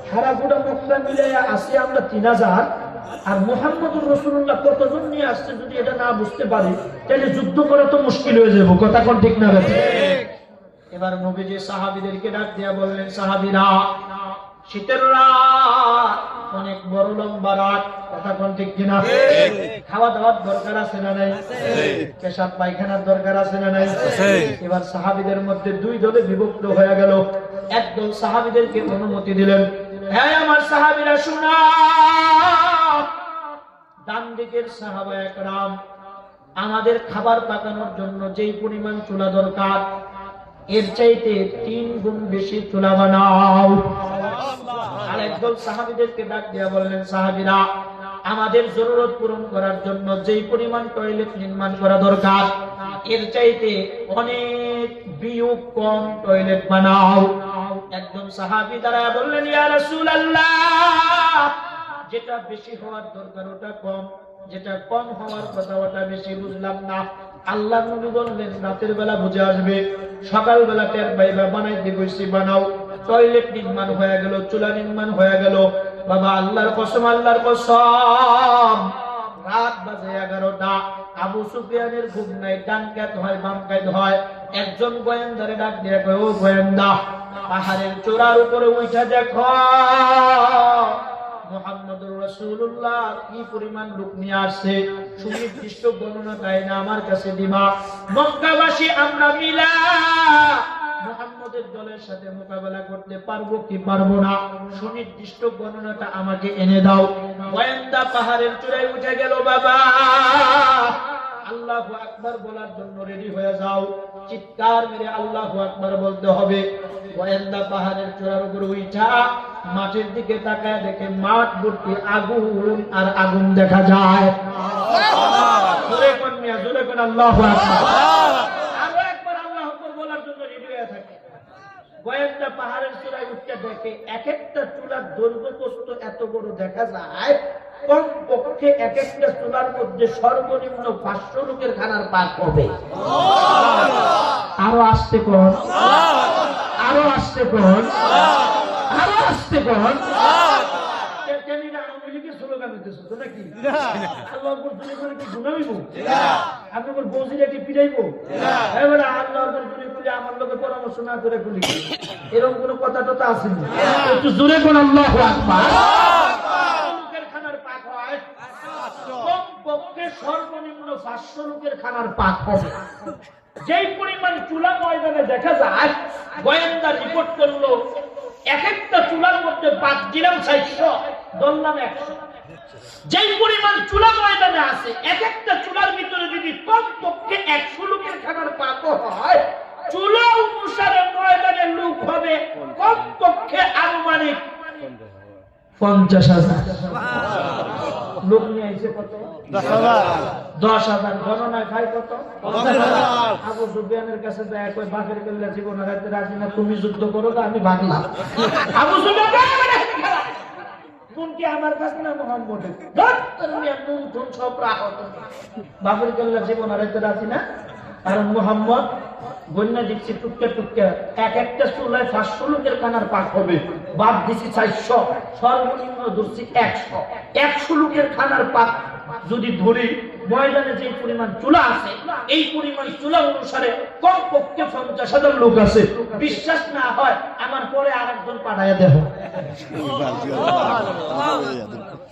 সারা গোটা মক্কা মিলে আসি আমরা 3,000, আর মুহাম্মদুর রাসূলুল্লাহ কতজন নিয়ে আসছে যদি এটা না বুঝতে পারি, তাহলে যুদ্ধ করা তো মুশকিল হয়ে যাবে। কথা কোন ঠিক না? এবার নবীজি সাহাবীদেরকে ডাক দিয়া বললেন, সাহাবীরা, শীতের রাত, অনেক বড় লম্বা রাত, কথা কোন ঠিক কিনা? খাওয়া দাওয়ার দরকার আছে না নাই? পেশাব পায়খানার দরকার আছে না নাই? এবার সাহাবীদের মধ্যে দুই দলে বিভক্ত হয়ে গেল। একদল সাহাবীদেরকে অনুমতি দিলেন, হ্যাঁ আমার সাহাবীরা শুনো, ডান দিকের সাহাবায়ে কেরাম, আমাদের খাবার পাকানোর জন্য যেই পরিমাণ চুলা দরকার এর চাইতে 3 গুণ বেশি চুলা বানাও। আর একদল সাহাবীদেরকে ডাক দিয়া বললেন, সাহাবীরা, আমাদের জরুরত পূরণ করার জন্য যেই পরিমাণ টয়লেট নির্মাণ করা দরকার এর চাইতে অনেক বিয়োগ কম টয়লেট বানাও। একদম সাহাবী দাঁড়ায় বললেন, ইয়া রাসূলুল্লাহ, যেটা বেশি হওয়ার দরকার ওটা কম, যেটা কম হওয়ার কথা ওটা বেশি। বুঝলাম না। আল্লাহ নবী বললেন, রাতের বেলা বুঝে আসবে, সকাল বেলা টের পাইবা, বানাইতে বসে বানাও। টয়লেট নির্মাণ হয়ে গেল, চুলা নির্মাণ হয়ে গেল। বাবা আল্লাহর কসম, আল্লাহর কসম, রাত বাজে 11টা। আবু সুফিয়ানের ঘুম নাই, ডান কাত হয় বাম কাত হয়। একজন গোয়েন্দারে ডাক দিয়ে কয়, ও গোয়েন্দা, পাহাড়ের চূড়ার উপরে উঠে দেখো মুহাম্মদুর রাসূলুল্লাহ কি পরিমাণ লোক নিয়ে আসছে। সুনির্দিষ্ট বর্ণনা তাই না আমার কাছে দিবা। মক্কাবাসী আমরা মিলা মুহাম্মদের দলের সাথে মোকাবেলা করতে পারবো কি পারবো না, সুনির্দিষ্ট বর্ণনাটা আমাকে এনে দাও। গোয়েন্দা পাহাড়ের চূড়ায় উঠে গেল। বাবা আল্লাহু আকবার বলার জন্য রেডি হয়ে যাও। চিৎকার মেরে আল্লাহু আকবার বলতে হবে। গোয়েন্দা পাহাড়ের চূড়ার উপর উঠা মাঠের দিকে তাকায় দেখে মাঠ ভর্তি আগুন আর আগুন দেখা যায়। জোরে কোন মিয়া, জোরে কোন আল্লাহু আকবার। আরো একবার আল্লাহু আকবার বলার জন্য রেডি হয়ে থাকে। গোয়েন্দা পাহাড়ের চূড়ায় উঠতে দেখে এক একটা চূড়ার দৈর্ঘ্য প্রস্থ এত বড় দেখা যায়, কমপক্ষে এক একটা চুলার মধ্যে সর্বনিম্ন 500 লোকের খানার পাক হবে। আরো আসতে কোন, আরো আসতে কোন, আরো আসতে কোন। পরামর্শ না করে এরকম কোন কথা টথা আসেনি। একটু জোরে কোন আল্লাহু আকবার। কমপক্ষে সর্বনিম্ন 500 লোকের খানার পাক হবে। যেই পরিমাণ চুলা ময়দানে দেখা যায়, গোয়েন্দা রিপোর্ট করলো এক একটা চুলার মধ্যে পাক দিলাম 400, ধরলাম 100। যেই পরিমাণ চুলা ময়দানে আছে, এক একটা চুলার ভিতরে যদি কমপক্ষে 100 লোকের খানার পাক হয়, চুলা অনুসারে ময়দানের লোক হবে কমপক্ষে আনুমানিক 50,000 লোক নিয়ে এসে কত? 10,000। গণনায় খাই কত? 50,000। আবু সুফিয়ানের কাছে যায়, কই বাঘের গল্লা জীবন হারাইতে রাজি না, তুমি যুদ্ধ করো না, আমি ভাগলাম। আবু সুফিয়ান কোন কি আমার কাছে না মুহাম্মদের, নুন টুন সব রাখো। বাঘের গল্লা জীবন হারাইতে রাজি না, কারণ মুহাম্মদ বন্যা দিচ্ছি টুকটা টুকটা, এক একটা চুলায় 500 লোকের খানার পাক হবে। বাদ দিচ্ছি 400, সর্বনিম্ন ধরছি 100। 100 লোকের খানার পাক যদি ধরি, ময়দানে যে পরিমাণ চুলা আছে এই পরিমাণ চুলা অনুসারে কমপক্ষে 50,000 লোক আছে। বিশ্বাস না হয় আমার পরে আরেকজন পাঠাইয়া দেখো।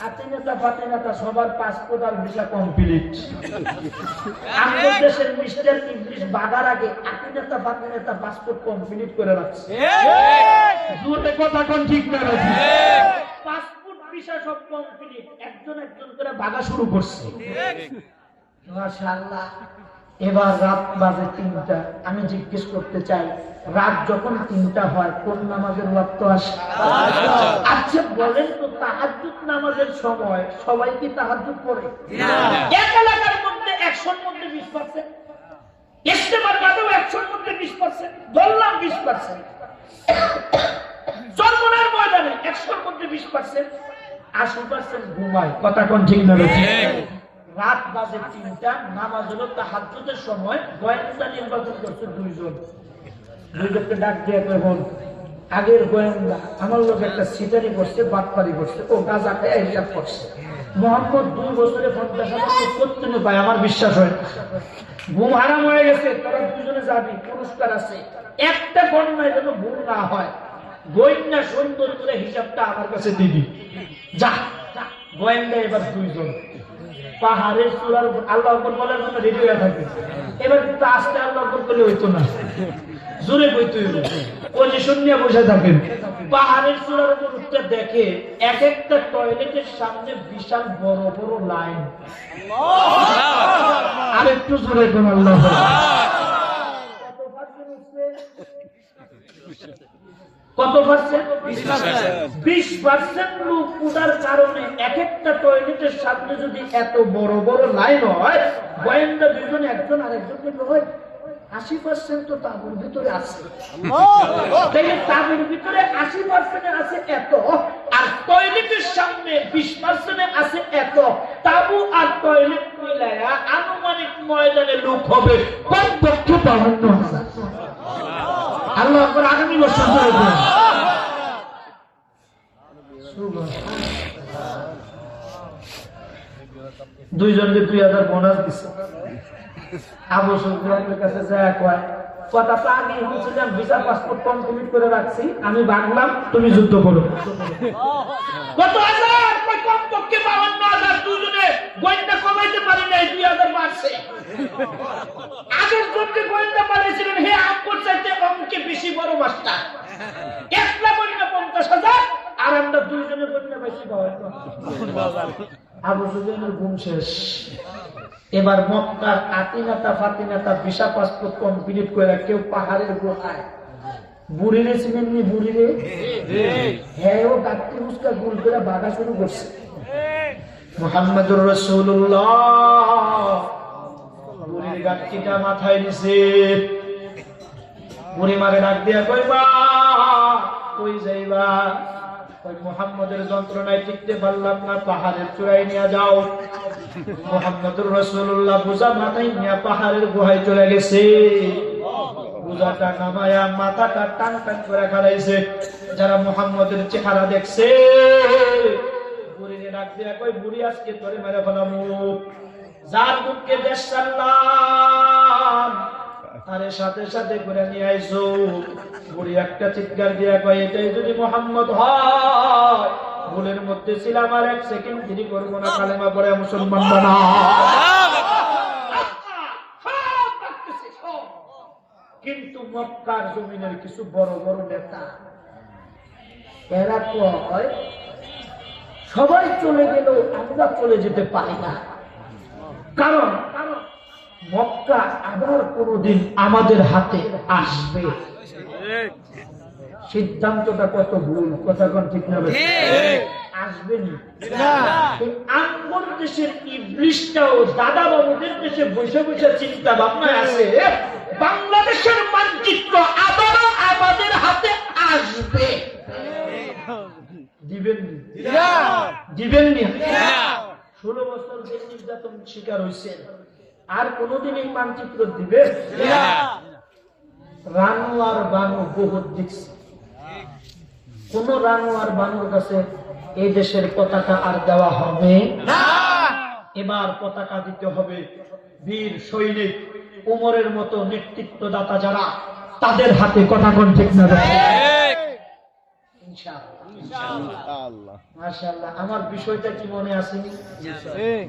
আতিনেতা ফাতিনেতা সবার পাসপোর্ট আর ভিসা কমপ্লিট। আমাদের দেশের মিস্টার ইংলিশ বাগার আগে আতিনেতা ফাতিনেতা পাসপোর্ট কমপ্লিট করে রাখছে। জোরে কথা কোন ঠিক না? পাসপোর্ট ভিসা সব কমপ্লিট, একজন একজন করে বাগা শুরু করছে। মাশাআল্লাহ। এবার রাত বাজে 3টা। আমি জিজ্ঞেস করতে চাই, রাত যখন 3টা হয় কোন নামাজের ওয়াক্ত আসে? আচ্ছা বলেন তো, তাহাজ্জুদ নামাজের সময় সবাই কি তাহাজ্জুদ পড়ে? এক এলাকার মধ্যে 100-র মধ্যে 20%, ইস্তেমার বাদেও 100-র মধ্যে 20%, ধরলাম 20%। চরমনার ময়দানে 100-র মধ্যে 20%, 80% ঘুমায়। কথা কোন ঠিক না? রাত বাজে 3টা, নামাজ হলো তাহাজ্জুদের সময়। গোয়েন্দা নির্বাচন করছে 2 জনকে ডাক দিয়ে কখন আগের গোয়েন্দা আমার লোক একটা সিটারি করছে, বাটপারি করছে, ও গাঁজা খেয়ে হিসাব করছে। মোহাম্মদ 2 বছরে 50,000 করতে পায়, আমার বিশ্বাস হয়। ঘুম হারাম হয়ে গেছে, তোরা 2 জনে যাবি, পুরস্কার আছে। একটা গণনায় যেন ভুল না হয়। গোয়েন্দা সুন্দর করে হিসাবটা আমার কাছে দিবি। যা গোয়েন্দা এবার 2 জন পাহাড়ের চূড়ার উপর আল্লাহ আকবার বলার জন্য রেডি হয়ে থাকে। এবার কিন্তু আস্তে আল্লাহ আকবার করলে হইতো না, জোরে কইতে হইল। পজিশন নিয়ে বসে থাকেন। পাহাড়ের চূড়ার উপর উঠতে দেখে এক একটা টয়লেটের সামনে বিশাল বড় বড় লাইন। আর একটু জোরে কোন আল্লাহ কত পার্সেন্ট? 20% লোক উঠার কারণে এক একটা টয়লেটের সামনে যদি এত বড় বড় লাইন হয়, গোয়েন্দা 2 জন একজন আরেকজনকে হয় 80% তো তাবুর ভিতরে আছে। তাইলে তাবুর ভিতরে 80% আছে এত, আর টয়লেটের সামনে 20% আছে এত। তাবু আর টয়লেট মিলায়া আনুমানিক ময়দানে লোক হবে কমপক্ষে 52,000। আল্লাহ আকবার। আগামী বছর ধরে 2 জনকে 2000 বোনাস দিচ্ছে। আবু সুফিয়ানের কাছে যায় কয়, কথাটা আগে বলছিলাম ভিসা পাসপোর্ট কমপ্লিট করে রাখছি, আমি ভাগলাম, তুমি যুদ্ধ করো। কত হাজার? কমপক্ষে 52,000। 2 জনে গোয়েন্দা কমাইতে পারি নাই, 2000 বাড়ছে। আগের জনকে গোয়েন্দা পাঠিয়েছিলেন হে আমকর চাইতে অঙ্কে বেশি বড় মাস্টার, একলা গোয়েন্দা 50,000, আর আমরা 2 জনে গোয়েন্দা বেশি পাওয়া। আবু সুফিয়ানের ঘুম শেষ। এবার মক্কার আতিনাতা ফাতিনাতা ভিসা পাসপোর্ট কমপ্লিট করে কেউ পাহাড়ের গুহায় বুড়িরে চিনেননি? বুড়িরে হ্যাঁ, ও ডাক্তি মুস্কা গুল করে বাঘা শুরু করছে। মুহাম্মাদুর রাসূলুল্লাহ বুড়ির গাঁটটিটা মাথায় নিছে। বুড়ি মারে ডাক দিয়া কই, মা কই যাইবা? ওই মুহাম্মাদের যন্ত্রণায় টিকতে পারলাম না, পাহাড়ের চূড়ায় নিয়ে যাও। মুহাম্মাদুর রাসূলুল্লাহ বোঝা মাথায় নিয়ে পাহাড়ের গুহায় চলে গেছে। বোঝাটা নামায়া মাথাটা টান টান করে খাড়াইছে। যারা মুহাম্মাদের চেহারা দেখছে বুড়িরে ডাক দিয়া কই, বুড়ি আজকে তোরে মেরে ফেলামু। যার বুককে দেশ সারলাম তারে সাথে সাথে করে নিয়ে আইছো। বুড়ি একটা চিৎকার দিয়া কয়, এটাই যদি মুহাম্মদ হয়, ভুলের মধ্যে ছিলাম, আর 1 সেকেন্ড দেরি করবো না, কালেমা পড়ে মুসলমান বানাও। কিন্তু মক্কার জমিনের কিছু বড় বড় নেতা এরা কয়, সবাই চলে গেল, আমরা চলে যেতে পারি না, কারণ মক্কা আবার কোনদিন আমাদের হাতে আসবে। সিদ্ধান্তটা কত ভুল, কথা কোন ঠিক না? আসবে না। আমগর দেশের ইবলিশটাও দাদা বাবুদের দেশে বসে বসে চিন্তা ভাবনায় আছে বাংলাদেশের মানচিত্র আবারও আমাদের হাতে আসবে। দিবেন না? দিবেন না? 16 বছর যে নির্যাতন শিকার হয়েছেন, আর কোনদিন এই মানচিত্র দিবে না। রানু আর বানু বহুত দেখছি, কোন রানু আর বানুর কাছে এই দেশের পতাকা আর দেওয়া হবে না। এবার পতাকা দিতে হবে বীর সৈনিক উমরের মতো নেতৃত্বদাতা যারা, তাদের হাতে। কথা কোন ঠিক না? ইনশাআল্লাহ মাশাআল্লাহ। আমার বিষয়টা কি মনে আছে?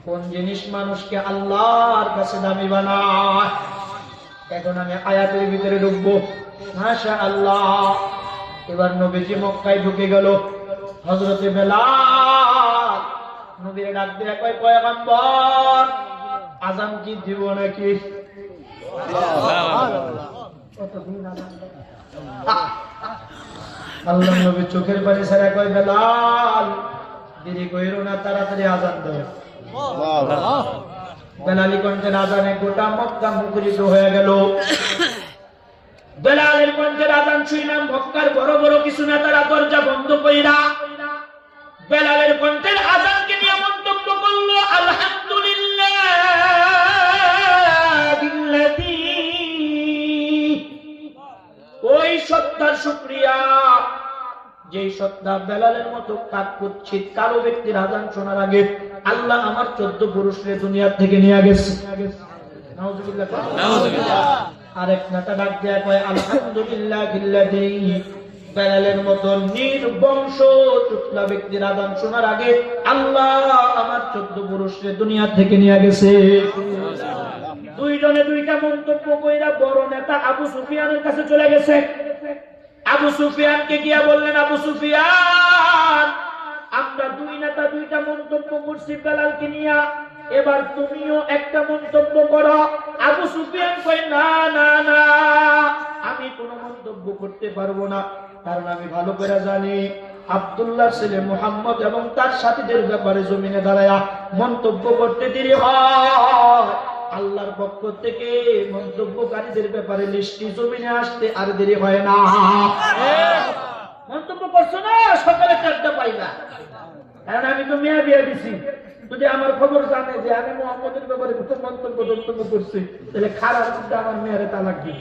কোন জিনিস মানুষকে আল্লাহর কাছে দামি বানায়। এখন আমি আয়াতের ভিতরে ঢুকবো। মাশাআল্লাহ। এবার নবীজি মক্কায় ঢুকে গেল। হযরতে বেলাল নবীর ডাক দিয়ে কয়, পয়গম্বর আযান কি দিব নাকি? আল্লাহ নবী চোখের পানি ছাড়া কয়, বেলাল দেরি কইরো না, তাড়াতাড়ি আযান দাও। বেলালি কণ্ঠের আযানে গোটা মক্কা মুখরিত হয়ে গেল। বেলালের কণ্ঠের আযান শুনলাম মক্কার বড় বড় কিছু নেতারা দরজা বন্ধ কইরা বেলালের কণ্ঠের আযানকে নিয়ে মন্তব্য করলো, আলহামদুলিল্লাহিল্লাযী, ওই সত্তার শুকরিয়া যেই সত্তা বেলালের মতো কাঠকুচ্ছিত কারো ব্যক্তির আযান শোনার আগে আল্লাহ আমার 14 পুরুষকে দুনিয়া থেকে নিয়ে গেছে। নাউজুবিল্লাহ। আরেক নেতা ডাক দিয়া কয় আলহামদুলিল্লাহিল্লাযী বেলালের মতো নির্বংশ টুকলা ব্যক্তির আযান শোনার আগে আল্লাহ আমার 14 পুরুষকে দুনিয়া থেকে নিয়ে গেছে। দুইজনে দুইটা মন্তব্য কইরা বড় নেতা আবু সুফিয়ানের কাছে চলে গেছে। আবু সুফিয়ানকে গিয়া বললেন, আবু সুফিয়ান, আমরা দুই নেতা দুইটা মন্তব্য করছি বেলালকে নিয়া, এবার তুমিও একটা মন্তব্য করো। আবু সুফিয়ান কয়, না না না, আমি কোনো মন্তব্য করতে পারবো না, কারণ আমি ভালো করে জানি আব্দুল্লাহর ছেলে মুহাম্মদ এবং তার সাথীদের ব্যাপারে জমিনে দাঁড়ায়া মন্তব্য করতে দেরি হয়। আল্লাহর পক্ষ থেকে মন্তব্যকারীদের ব্যাপারে লিস্টি জমিনে আসতে আর দেরি হয় না। মন্তব্য করছো না, সকালে চারটা পাইলা, কারণ আমি তো মেয়া বিয়া দিছি। যদি আমার খবর জানে যে আমি মুহাম্মদের ব্যাপারে মন্তব্য করছি, তাহলে খারাপ আমার মেয়ারে তালাক দিই।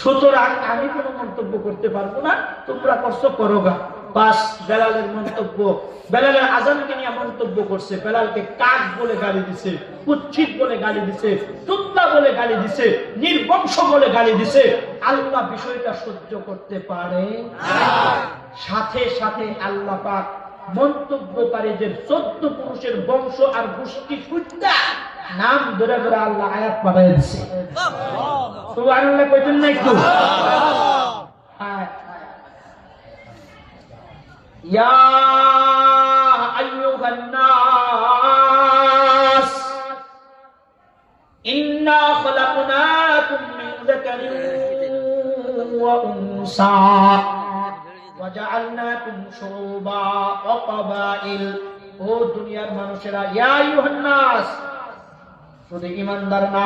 সুতরাং আমি কোনো মন্তব্য করতে পারবো না, তোমরা করছো করোগা। বাস বেলালের মন্তব্য, বেলালের আযানকে নিয়ে মন্তব্য করছে, বেলালকে কাক বলে গালি দিছে, কুচ্ছিত বলে গালি দিছে, তুত্তা বলে গালি দিছে, নির্বংশ বলে গালি দিছে। আল্লাহ বিষয়টা সহ্য করতে পারে না। সাথে সাথে আল্লাহ পাক মন্তব্যকারীদের 14 পুরুষের বংশ আর গোষ্ঠী কুত্তা নাম ধরে ধরে আল্লাহ আয়াত পাঠিয়ে দিছে। সুবহানাল্লাহ কইতেন না একটু? ইয়া আইয়ুহান নাস ইন্না খলাকনাকুম মিন যাকারিন ওয়া উনসা ওয়া জাআলনাকুম শুউবা ওয়া ক্বাবাইল। ও দুনিয়ার মানুষেরা, ইয়া আইয়ুহান নাস, শুধু ঈমানদার না,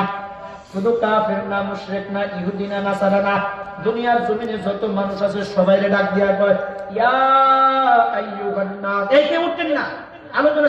শুধু কাফের না, মুশরিক না, ইহুদি না, নাসারা না, দুনিয়ার জমিনে যত মানুষ আছে সবাইরে ডাক দিয়া কয় ইয়া আইয়ুহান নাস। এই কে উঠতেন না, আলোচনা